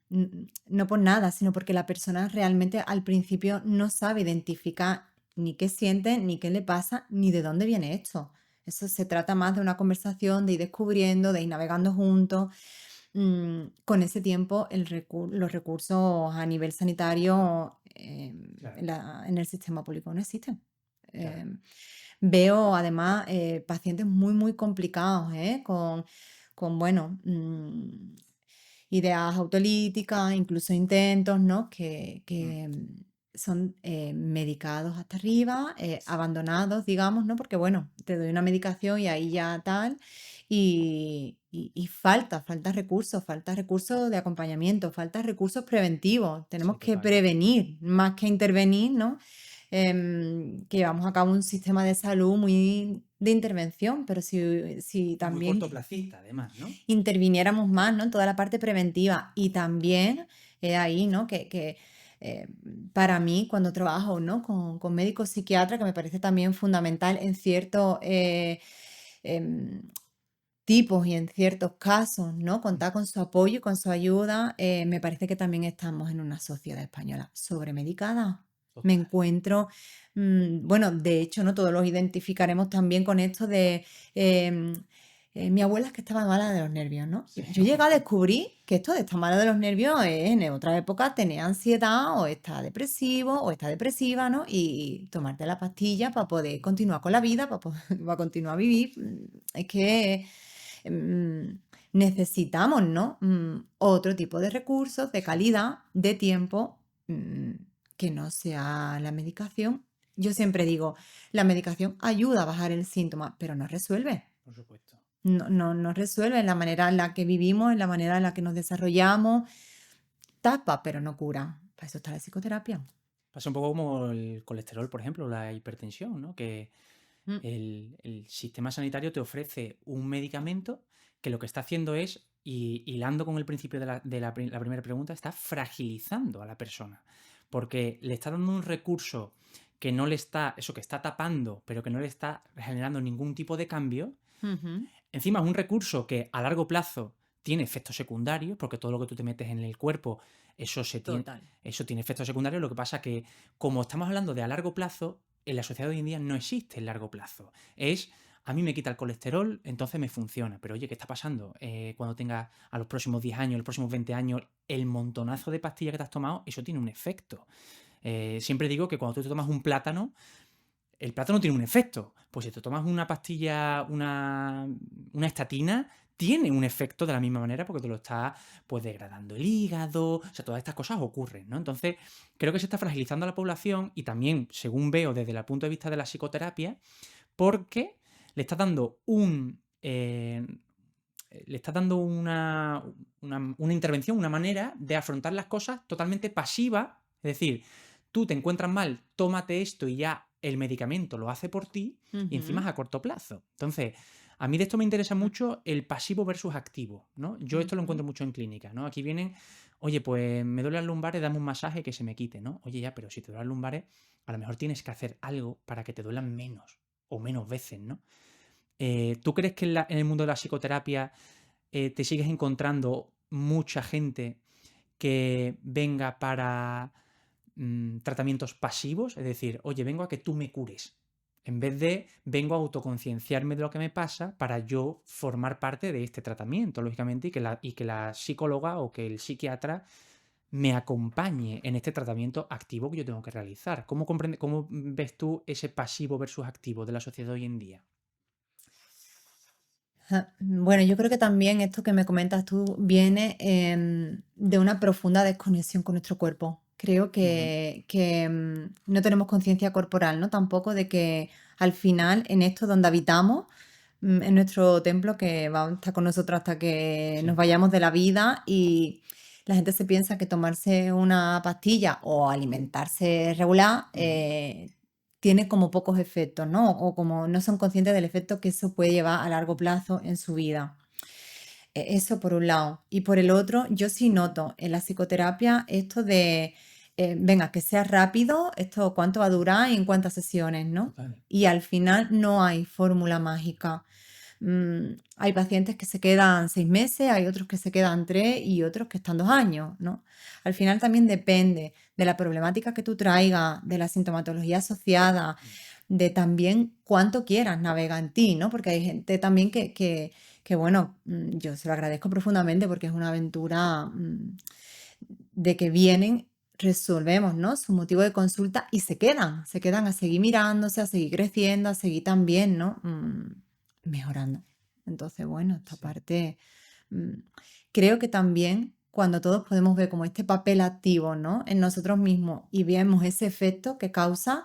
No por nada, sino porque la persona realmente al principio no sabe identificar ni qué siente, ni qué le pasa, ni de dónde viene esto. Eso se trata más de una conversación, de ir descubriendo, de ir navegando juntos. Con ese tiempo, los recursos a nivel sanitario claro, en el sistema público no existen. claro. Em, Veo además pacientes muy, muy complicados, ¿eh? Bueno, ideas autolíticas, incluso intentos, ¿no? Mm, Son medicados hasta arriba, abandonados, digamos, ¿no? Porque, bueno, te doy una medicación y ahí ya tal. Y falta recursos de acompañamiento, falta recursos preventivos. Tenemos sí, que total. prevenir más que intervenir, ¿no? Que llevamos a cabo un sistema de salud muy de intervención, pero si Y muy también cortoplacista, además, ¿no? interviniéramos más, ¿no? En toda la parte preventiva y también ahí, ¿no? Eh, para mí, cuando trabajo, ¿no? Con médicos psiquiatras, que me parece también fundamental en ciertos em, tipos y en ciertos casos, ¿no? Mm, Contar con su apoyo y con su ayuda, me parece que también estamos en una sociedad española sobremedicada. Me total. encuentro, bueno, de hecho, ¿no? Todos los identificaremos también con esto de em, mi abuela es que estaba mala de los nervios, ¿no? Sí, Yo llegué a descubrir que esto de estar mala de los nervios es en otra época tener ansiedad o está depresivo o está depresiva, ¿no? Y tomarte la pastilla para poder continuar con la vida, para continuar a vivir. Es que mm, necesitamos, ¿no? Otro tipo de recursos, de sí, calidad, de tiempo, que no sea la medicación. Yo siempre digo, la medicación ayuda a bajar el síntoma, pero no resuelve. por supuesto. No resuelve en la manera en la que vivimos, en la manera en la que nos desarrollamos. Tapa, pero no cura. Para eso está la psicoterapia. Pasa un poco como el colesterol, por ejemplo, la hipertensión, ¿no? Que Mm, el sistema sanitario te ofrece un medicamento que lo que está haciendo es, y hilando con el principio la primera pregunta, está fragilizando a la persona. Porque le está dando un recurso que no le está, eso que está tapando, pero que no le está generando ningún tipo de cambio. ujú. Encima es un recurso que a largo plazo tiene efectos secundarios, porque todo lo que tú te metes en el cuerpo, Total. eso tiene efectos secundarios. Lo que pasa que, como estamos hablando de a largo plazo, en la sociedad de hoy en día no existe el largo plazo. A mí me quita el colesterol, entonces me funciona. Pero oye, ¿qué está pasando? Cuando tengas a los próximos 10 años, los próximos 20 años, el montonazo de pastillas que te has tomado, eso tiene un efecto. Siempre digo que cuando tú te tomas un plátano, el plátano tiene un efecto. Pues si te tomas una pastilla, una estatina, tiene un efecto de la misma manera porque te lo está pues degradando el hígado. O sea, todas estas cosas ocurren, ¿no? Entonces, creo que se está fragilizando a la población y también, según veo desde el punto de vista de la psicoterapia, porque le está dando le está dando una intervención, una manera de afrontar las cosas totalmente pasiva. Es decir, tú te encuentras mal, tómate esto y ya el medicamento lo hace por ti y encima es Ujú, a corto plazo. Entonces, a mí de esto me interesa mucho el pasivo versus activo, ¿no? Yo esto lo ujú. encuentro mucho en clínica, ¿no? Aquí vienen, oye, pues me duele las lumbares, dame un masaje que se me quite, ¿no? Oye, ya, pero si te duelen las lumbares, a lo mejor tienes que hacer algo para que te duelan menos o menos veces, ¿no? ¿Tú crees que en el mundo de la psicoterapia te sigues encontrando mucha gente que venga para tratamientos pasivos, es decir, oye, vengo a que tú me cures, en vez de vengo a autoconcienciarme de lo que me pasa para yo formar parte de este tratamiento, lógicamente, y que la psicóloga o que el psiquiatra me acompañe en este tratamiento activo que yo tengo que realizar. ¿Cómo ves tú ese pasivo versus activo de la sociedad hoy en día? Bueno, yo creo que también esto que me comentas tú viene de una profunda desconexión con nuestro cuerpo. Creo Ujú, que no tenemos conciencia corporal, ¿no? Tampoco de que al final en esto donde habitamos, en nuestro templo que va a estar con nosotros hasta que nos sí. vayamos de la vida y la gente se piensa que tomarse una pastilla o alimentarse regular Ujú, tiene como pocos efectos, ¿no? O como no son conscientes del efecto que eso puede llevar a largo plazo en su vida. Eso por un lado. Y por el otro, yo sí noto en la psicoterapia esto de, venga, que sea rápido, esto cuánto va a durar y en cuántas sesiones, ¿no? total. Y al final no hay fórmula mágica. Hay pacientes que se quedan 6 meses, hay otros que se quedan 3 y otros que están 2 años, ¿no? Al final también depende de la problemática que tú traigas, de la sintomatología asociada, de también cuánto quieras navegar en ti, ¿no? Porque hay gente también que bueno, yo se lo agradezco profundamente porque es una aventura de que vienen, resolvemos, ¿no? Su motivo de consulta y se quedan a seguir mirándose, a seguir creciendo, a seguir también, ¿no? Mejorando. Entonces, bueno, esta Sí. parte, mm, creo que también cuando todos podemos ver como este papel activo, ¿no? En nosotros mismos y vemos ese efecto que causa,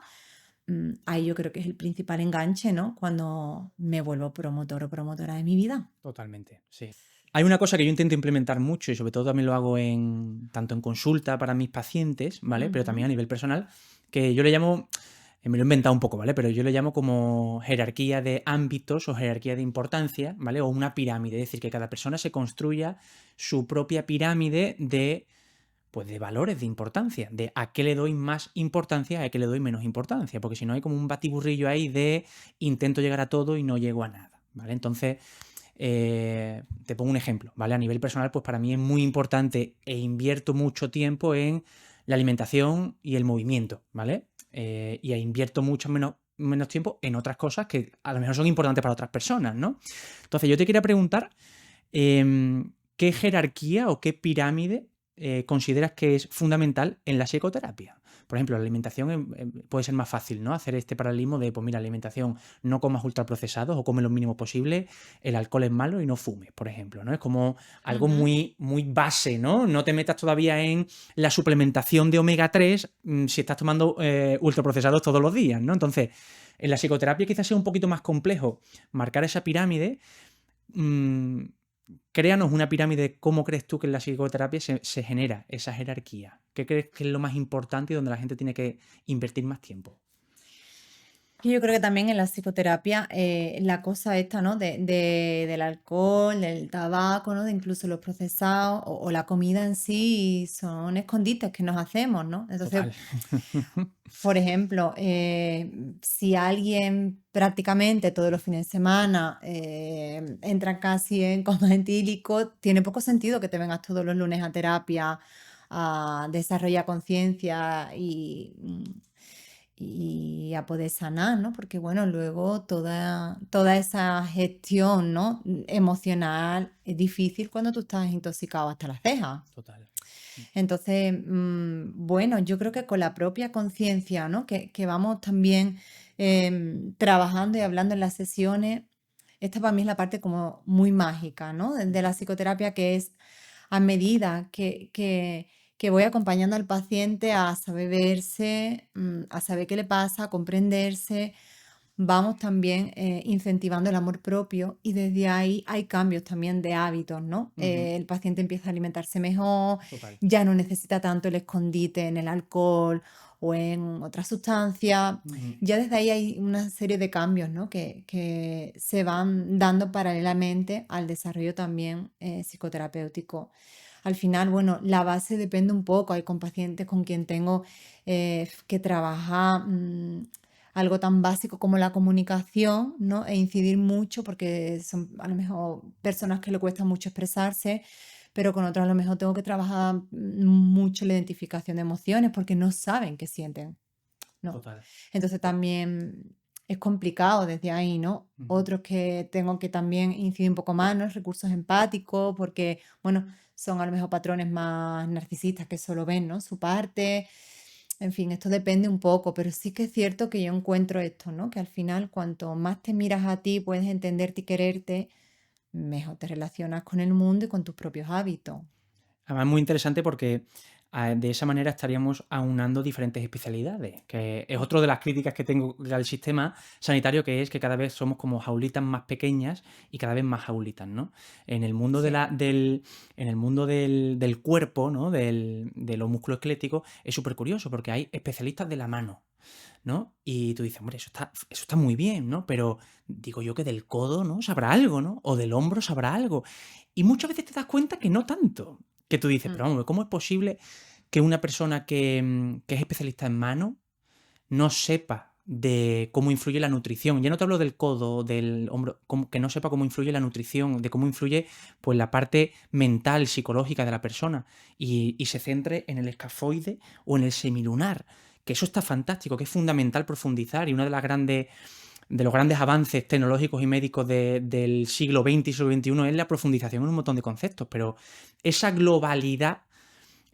ahí yo creo que es el principal enganche, ¿no? Cuando me vuelvo promotor o promotora de mi vida. Totalmente, sí. Hay una cosa que yo intento implementar mucho y sobre todo también lo hago tanto en consulta para mis pacientes, ¿vale? Pero también Ujú, a nivel personal, que yo le llamo, me lo he inventado un poco, ¿vale? Pero yo le llamo como jerarquía de ámbitos o jerarquía de importancia, ¿vale? O una pirámide, es decir, que cada persona se construya su propia pirámide pues de valores de importancia, de a qué le doy más importancia, a qué le doy menos importancia, porque si no hay como un batiburrillo ahí de intento llegar a todo y no llego a nada, ¿vale? Entonces, te pongo un ejemplo, ¿vale? A nivel personal, pues para mí es muy importante e invierto mucho tiempo en la alimentación y el movimiento, ¿vale? Y invierto mucho menos tiempo en otras cosas que a lo mejor son importantes para otras personas, ¿no? Entonces, yo te quería preguntar, ¿qué jerarquía o qué pirámide consideras que es fundamental en la psicoterapia? Por ejemplo, la alimentación puede ser más fácil, ¿no? Hacer este paralelismo de, pues mira, alimentación, no comas ultraprocesados o come lo mínimo posible, el alcohol es malo y no fumes, por ejemplo, ¿no? Es como algo ujú. muy, muy base, ¿no? No te metas todavía en la suplementación de omega 3 si estás tomando ultraprocesados todos los días, ¿no? Entonces, en la psicoterapia quizás sea un poquito más complejo marcar esa pirámide. mm, Créanos una pirámide de cómo crees tú que en la psicoterapia se genera esa jerarquía. ¿Qué crees que es lo más importante y donde la gente tiene que invertir más tiempo? Y yo creo que también en la psicoterapia la cosa esta, ¿no? Del alcohol, del tabaco, ¿no? De incluso los procesados o la comida en sí son escondites que nos hacemos, ¿no? Entonces, Total. por ejemplo, si alguien prácticamente todos los fines de semana entra casi en coma etílico, tiene poco sentido que te vengas todos los lunes a terapia a desarrollar conciencia y a poder sanar, ¿no? Porque bueno, luego toda esa gestión, ¿no? Emocional es difícil cuando tú estás intoxicado hasta las cejas. Total. Entonces, bueno, yo creo que con la propia conciencia, ¿no? Que vamos también trabajando y hablando en las sesiones, esta para mí es la parte como muy mágica, ¿no? De la psicoterapia, que es a medida que voy acompañando al paciente a saber verse, a saber qué le pasa, a comprenderse, vamos también incentivando el amor propio y desde ahí hay cambios también de hábitos, ¿no? Ujú. El paciente empieza a alimentarse mejor, Total. ya no necesita tanto el escondite en el alcohol o en otras sustancias. Ujú. Ya desde ahí hay una serie de cambios, ¿no? Que se van dando paralelamente al desarrollo también psicoterapéutico. Al final, bueno, la base depende un poco. Hay con pacientes con quien tengo que trabajar algo tan básico como la comunicación, ¿no? E incidir mucho porque son a lo mejor personas que le cuesta mucho expresarse, pero con otros a lo mejor tengo que trabajar mucho la identificación de emociones porque no saben qué sienten, ¿no? Total. Entonces también es complicado desde ahí, ¿no? Ujú. Otros que tengo que también incidir un poco más, ¿no? Recursos empáticos, porque, bueno, son a lo mejor patrones más narcisistas que solo ven, ¿no? Su parte. En fin, esto depende un poco, pero sí que es cierto que yo encuentro esto, ¿no? Que al final, cuanto más te miras a ti, puedes entenderte y quererte, mejor te relacionas con el mundo y con tus propios hábitos. Además, muy interesante porque de esa manera estaríamos aunando diferentes especialidades, que es otra de las críticas que tengo al sistema sanitario, que es que cada vez somos como jaulitas más pequeñas y cada vez más jaulitas, ¿no? En el mundo Sí. en el mundo del cuerpo, ¿no? De lo musculoesquelético, es súper curioso porque hay especialistas de la mano, ¿no? Y tú dices, hombre, eso está muy bien, ¿no? Pero digo yo que del codo, ¿no? Sabrá algo, ¿no? O del hombro sabrá algo. Y muchas veces te das cuenta que no tanto. Que tú dices, Mm, pero vamos, ¿cómo es posible que una persona que es especialista en mano no sepa de cómo influye la nutrición? Ya no te hablo del codo, del hombro, que no sepa cómo influye la nutrición, de cómo influye pues la parte mental, psicológica de la persona y se centre en el escafoide o en el semilunar, que eso está fantástico, que es fundamental profundizar y una de las grandes de los grandes avances tecnológicos y médicos del siglo XX y siglo XXI es la profundización en un montón de conceptos, pero esa globalidad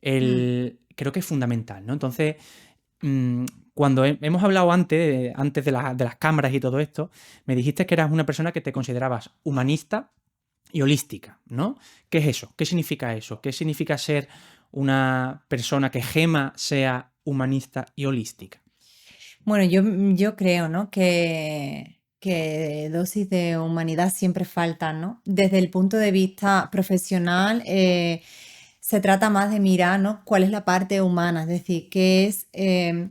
mm. creo que es fundamental, ¿no? Entonces, mm, cuando hemos hablado antes de las cámaras y todo esto, me dijiste que eras una persona que te considerabas humanista y holística, ¿no? ¿Qué es eso? ¿Qué significa eso? ¿Qué significa ser una persona que Gema sea humanista y holística? Bueno, yo creo, ¿no? Que dosis de humanidad siempre faltan, ¿no? Desde el punto de vista profesional, se trata más de mirar, ¿no? Cuál es la parte humana, es decir, qué es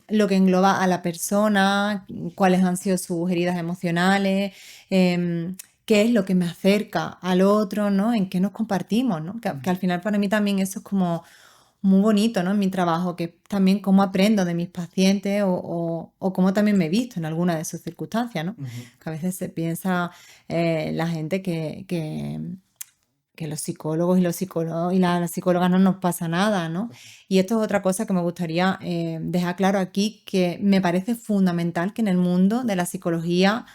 lo que engloba a la persona, cuáles han sido sus heridas emocionales, qué es lo que me acerca al otro, ¿no? En qué nos compartimos, ¿no? Que al final para mí también eso es como muy bonito, ¿no? En mi trabajo, que también cómo aprendo de mis pacientes o cómo también me he visto en alguna de sus circunstancias, ¿no? Ujú. Que a veces se piensa la gente que los psicólogos y los psicólogos y las psicólogas no nos pasa nada, ¿no? Y esto es otra cosa que me gustaría dejar claro aquí, que me parece fundamental que en el mundo de la psicología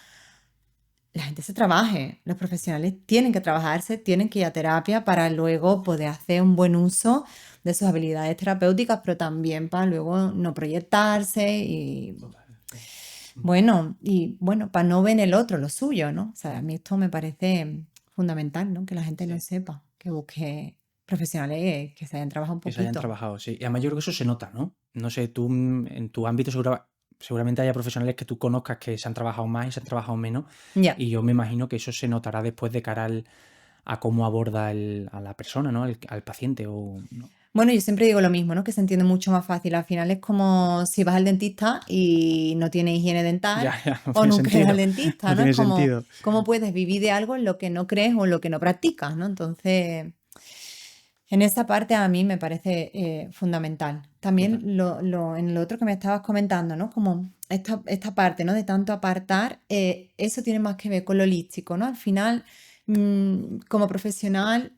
la gente se trabaje, los profesionales tienen que trabajarse, tienen que ir a terapia para luego poder hacer un buen uso de sus habilidades terapéuticas, pero también para luego no proyectarse y Total, sí. Ujú. bueno, para no ver en el otro lo suyo, ¿no? O sea, a mí esto me parece fundamental, ¿no? Que la gente lo Sí. sepa, que busque profesionales que se hayan trabajado un Que se hayan poquito. trabajado, sí. Y además yo creo que eso se nota, ¿no? No sé, tú en tu ámbito seguramente haya profesionales que tú conozcas que se han trabajado más y se han trabajado menos, Ya. y yo me imagino que eso se notará después de cara a cómo aborda a la persona, ¿no? Al paciente o no. Bueno, yo siempre digo lo mismo, ¿no? Que se entiende mucho más fácil. Al final es como si vas al dentista y no tienes higiene dental Ya, ya, no o tiene nunca ir al sentido. dentista, No ¿no? Es tiene como sentido. cómo puedes vivir de algo en lo que no crees o en lo que no practicas, ¿no? Entonces, en esa parte a mí me parece fundamental. Total. También en lo otro que me estabas comentando, ¿no? Como esta parte, ¿no? De tanto apartar, eso tiene más que ver con lo holístico, ¿no? Al final, como profesional,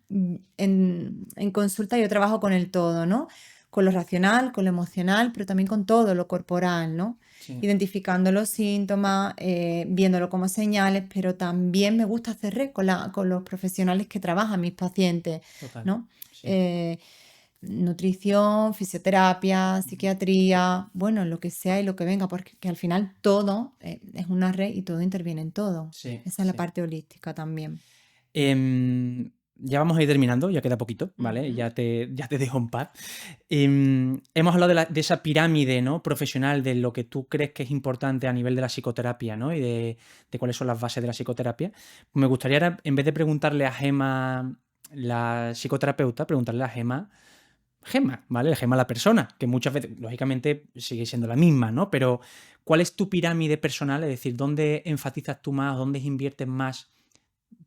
en consulta yo trabajo con el todo, ¿no? Con lo racional, con lo emocional, pero también con todo lo corporal, ¿no? Sí, Identificando los síntomas, viéndolo como señales, pero también me gusta hacer red con los profesionales que trabajan, mis pacientes, total. ¿no? Sí. eh, Nutrición, fisioterapia, Ujú. psiquiatría, bueno, lo que sea y lo que venga, porque que al final todo es una red y todo interviene en todo. Sí, Esa es la sí. parte holística también. Ya vamos a ir terminando, ya queda poquito, ¿vale? Ujú. Ya te dejo en paz. Hemos hablado de esa pirámide, ¿no? Profesional, de lo que tú crees que es importante a nivel de la psicoterapia, ¿no? Y de cuáles son las bases de la psicoterapia. Me gustaría, ahora, en vez de preguntarle a Gema, la psicoterapeuta, preguntarle a Gema, ¿vale? Gema la persona, que muchas veces, lógicamente, sigue siendo la misma, ¿no? Pero, ¿cuál es tu pirámide personal? Es decir, ¿dónde enfatizas tú más, dónde inviertes más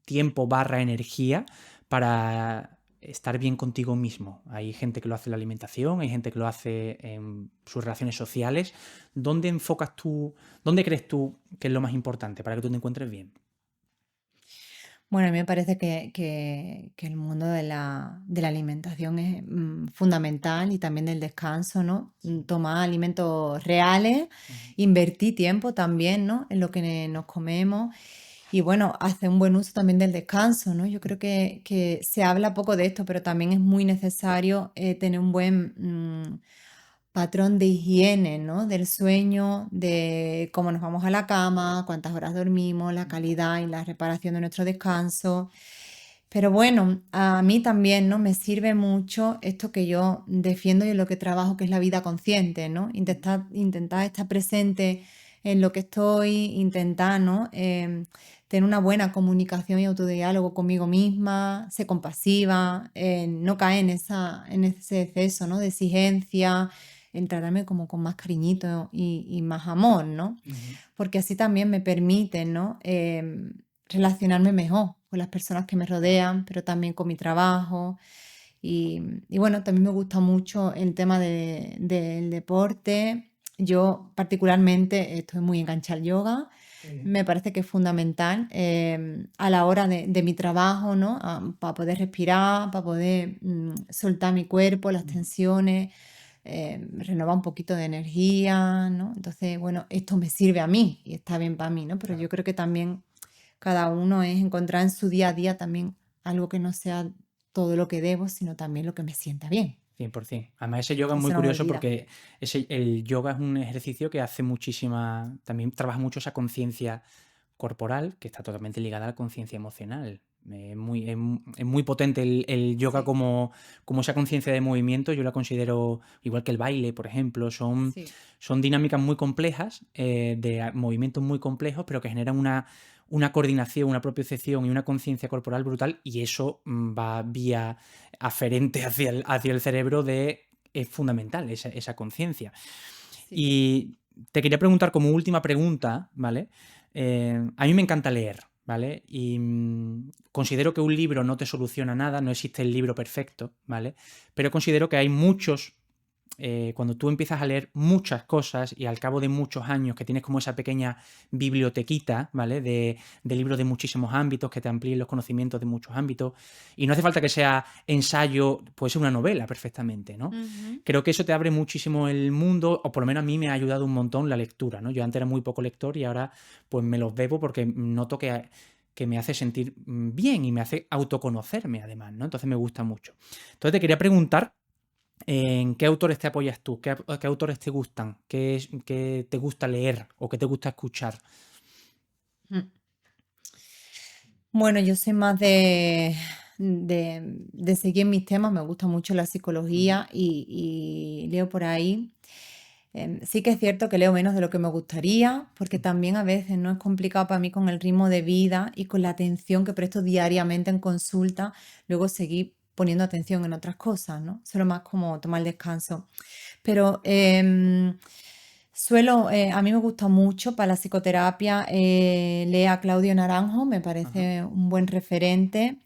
tiempo barra energía para estar bien contigo mismo? Hay gente que lo hace en la alimentación, hay gente que lo hace en sus relaciones sociales. ¿Dónde enfocas tú, dónde crees tú que es lo más importante para que tú te encuentres bien? Bueno, a mí me parece que el mundo de la alimentación es fundamental y también del descanso, ¿no? Sí. Tomar alimentos reales, Ujú. invertir tiempo también, ¿no? En lo que nos comemos y bueno, hacer un buen uso también del descanso, ¿no? Yo creo que se habla poco de esto, pero también es muy necesario tener un buen patrón de higiene, ¿no? Del sueño, de cómo nos vamos a la cama, cuántas horas dormimos, la calidad y la reparación de nuestro descanso. Pero bueno, a mí también, ¿no? Me sirve mucho esto que yo defiendo y en lo que trabajo, que es la vida consciente, ¿no? Intentar estar presente en lo que estoy, intentar, ¿no? Tener una buena comunicación y autodiálogo conmigo misma, ser compasiva, no caer en ese exceso, ¿no? De exigencia, en tratarme como con más cariñito y más amor, ¿no? Ujú. Porque así también me permite, ¿no? Relacionarme mejor con las personas que me rodean, pero también con mi trabajo. Y bueno, también me gusta mucho el tema del deporte. Yo particularmente estoy muy enganchada al yoga. Qué bien. Me parece que es fundamental a la hora de mi trabajo, ¿no? Para poder respirar, para poder soltar mi cuerpo, las Ujú. tensiones, renovar un poquito de energía, ¿no? Entonces, bueno, esto me sirve a mí y está bien para mí, ¿no? Pero Claro. yo creo que también cada uno es encontrar en su día a día también algo que no sea todo lo que debo, sino también lo que me sienta bien, 100%. Además, ese yoga es que muy se nos curioso olvida. porque el yoga es un ejercicio que hace muchísima, también trabaja mucho esa conciencia corporal que está totalmente ligada a la conciencia emocional. Es muy potente el yoga Sí, como esa conciencia de movimiento. Yo la considero igual que el baile, por ejemplo. sí, Son dinámicas muy complejas, movimientos muy complejos, pero que generan una coordinación, una propiocepción y una conciencia corporal brutal. Y eso va vía aferente hacia el cerebro es fundamental, esa conciencia. sí. Y te quería preguntar como última pregunta, ¿vale? A mí me encanta leer, ¿vale? Y considero que un libro no te soluciona nada, no existe el libro perfecto, ¿vale? Pero considero que hay muchos cuando tú empiezas a leer muchas cosas y al cabo de muchos años que tienes como esa pequeña bibliotequita, ¿vale? De libros de muchísimos ámbitos que te amplíen los conocimientos de muchos ámbitos. Y no hace falta que sea ensayo, puede ser una novela perfectamente, ¿no? Ujú. Creo que eso te abre muchísimo el mundo, o por lo menos a mí me ha ayudado un montón la lectura, ¿no? Yo antes era muy poco lector y ahora pues me los bebo porque noto que me hace sentir bien y me hace autoconocerme además, ¿no? Entonces me gusta mucho. Entonces te quería preguntar ¿en qué autores te apoyas tú? ¿Qué autores te gustan? ¿Qué te gusta leer o qué te gusta escuchar? Mm. Bueno, yo soy más de seguir mis temas, me gusta mucho la Ujú. psicología y leo por ahí. Sí que es cierto que leo menos de lo que me gustaría, porque Ujú. también a veces no es complicado para mí con el ritmo de vida y con la atención que presto diariamente en consulta, luego seguir poniendo atención en otras cosas, ¿no? Solo más como tomar descanso. Pero a mí me gusta mucho para la psicoterapia, leer a Claudio Naranjo, me Ajá. parece un buen referente.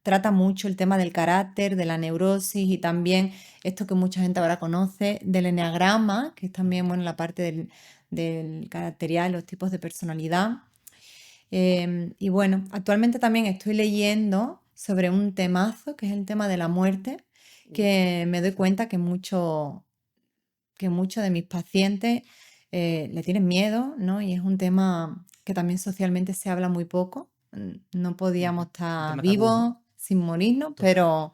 Trata mucho el tema del carácter, de la neurosis y también esto que mucha gente ahora conoce del eneagrama, que es Ujú. también bueno, la parte del caracterial, los tipos de personalidad. Y bueno, actualmente también estoy leyendo sobre un temazo, que es el tema de la muerte, que me doy cuenta que muchos de mis pacientes le tienen miedo, ¿no? Y es un tema que también socialmente se habla muy poco. No Ujú. podíamos Un estar tema tabú, ¿no? vivos sin morirnos, Total. pero...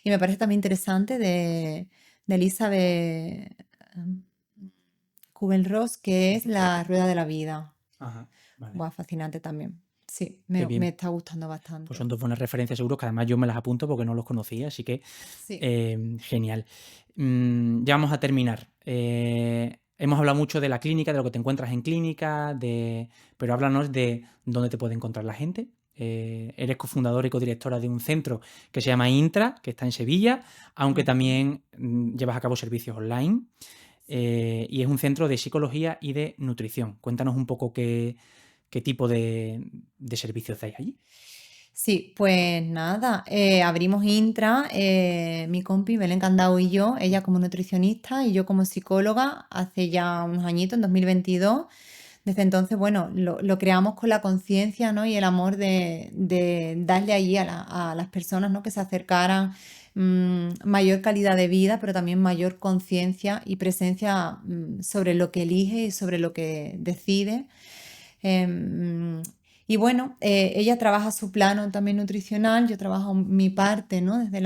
Y me parece también interesante de Elizabeth Kubler-Ross, que es Ujú. La Rueda de la Vida. Ajá. Vale. Buah, fascinante también. Sí, Qué me bien. está gustando Pues bastante. son dos buenas referencias seguro que además yo me las apunto porque no los conocía, así que Sí. genial. Ya vamos a terminar. Hemos hablado mucho de la clínica, de lo que te encuentras en clínica, pero háblanos de dónde te puede encontrar la gente. Eres cofundadora y codirectora de un centro que se llama Intra, que está en Sevilla, aunque Ujú. también llevas a cabo servicios online. Sí. Y es un centro de psicología y de nutrición. Cuéntanos un poco qué tipo de servicios dais allí. Sí, pues nada, abrimos Intra, mi compi Belén Candao y yo, ella como nutricionista y yo como psicóloga, hace ya unos añitos, en 2022. desde entonces, bueno, lo creamos con la conciencia, ¿no? Y el amor de darle allí a las personas, ¿no? Que se acercaran, mayor calidad de vida, pero también mayor conciencia y presencia, sobre lo que elige y sobre lo que decide. Em, y bueno, ella trabaja su plano también nutricional, yo trabajo mi parte, ¿no? Desde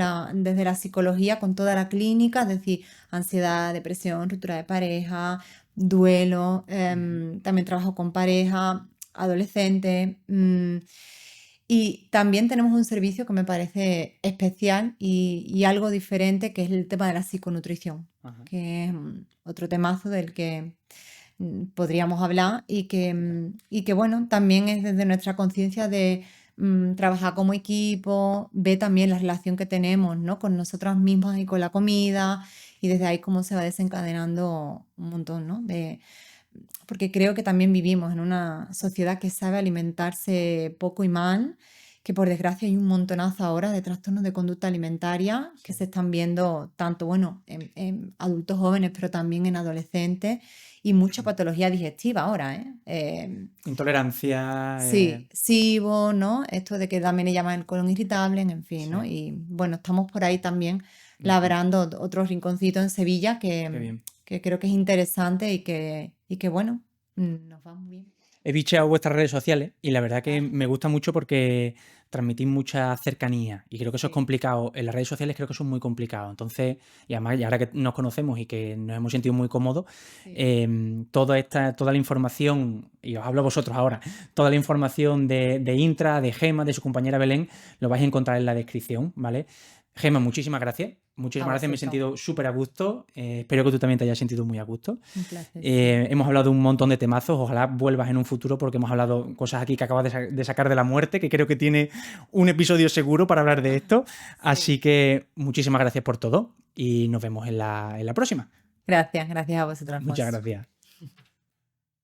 la psicología con toda la clínica, es decir, ansiedad, depresión, ruptura de pareja, duelo, Ujú. también trabajo con pareja, adolescente. Y también tenemos un servicio que me parece especial y algo diferente, que es el tema de la psiconutrición, Ajá. que es otro temazo del que podríamos hablar y que bueno, también es desde nuestra conciencia de trabajar como equipo, ve también la relación que tenemos, ¿no? Con nosotras mismas y con la comida y desde ahí cómo se va desencadenando un montón, ¿no? Porque creo que también vivimos en una sociedad que sabe alimentarse poco y mal, que por desgracia hay un montonazo ahora de trastornos de conducta alimentaria que Sí. se están viendo tanto, bueno, en adultos jóvenes, pero también en adolescentes y mucha Ujú. patología digestiva ahora, ¿eh? Intolerancia. Sí, SIBO, ¿no? Esto de que también le llaman el colon irritable, en fin, ¿no? Sí. Y bueno, estamos por ahí también Ujú. labrando otro rinconcito en Sevilla Qué bien. que creo que es interesante y que bueno, nos va muy bien. He bicheado vuestras redes sociales y la verdad que Ah, me gusta mucho porque transmitís mucha cercanía y creo que eso es sí, complicado. En las redes sociales creo que eso es muy complicado. Entonces, y además, y ahora que nos conocemos y que nos hemos sentido muy cómodos, sí. toda la información, y os hablo a vosotros ahora, toda la información de Intra, de Gema, de su compañera Belén, lo vais a encontrar en la descripción, ¿vale? Gema, muchísimas gracias. A Muchísimas gracias, me he vosotros, sentido súper a gusto. Espero que tú también te hayas sentido muy a gusto. un placer, sí. Hemos hablado de un montón de temazos, ojalá vuelvas en un futuro porque hemos hablado cosas aquí que acabas de sacar de la muerte, que creo que tiene un episodio seguro para hablar de esto. Sí. Así que muchísimas gracias por todo y nos vemos en la próxima. Gracias, gracias a vosotros, Muchas Alfonso. gracias.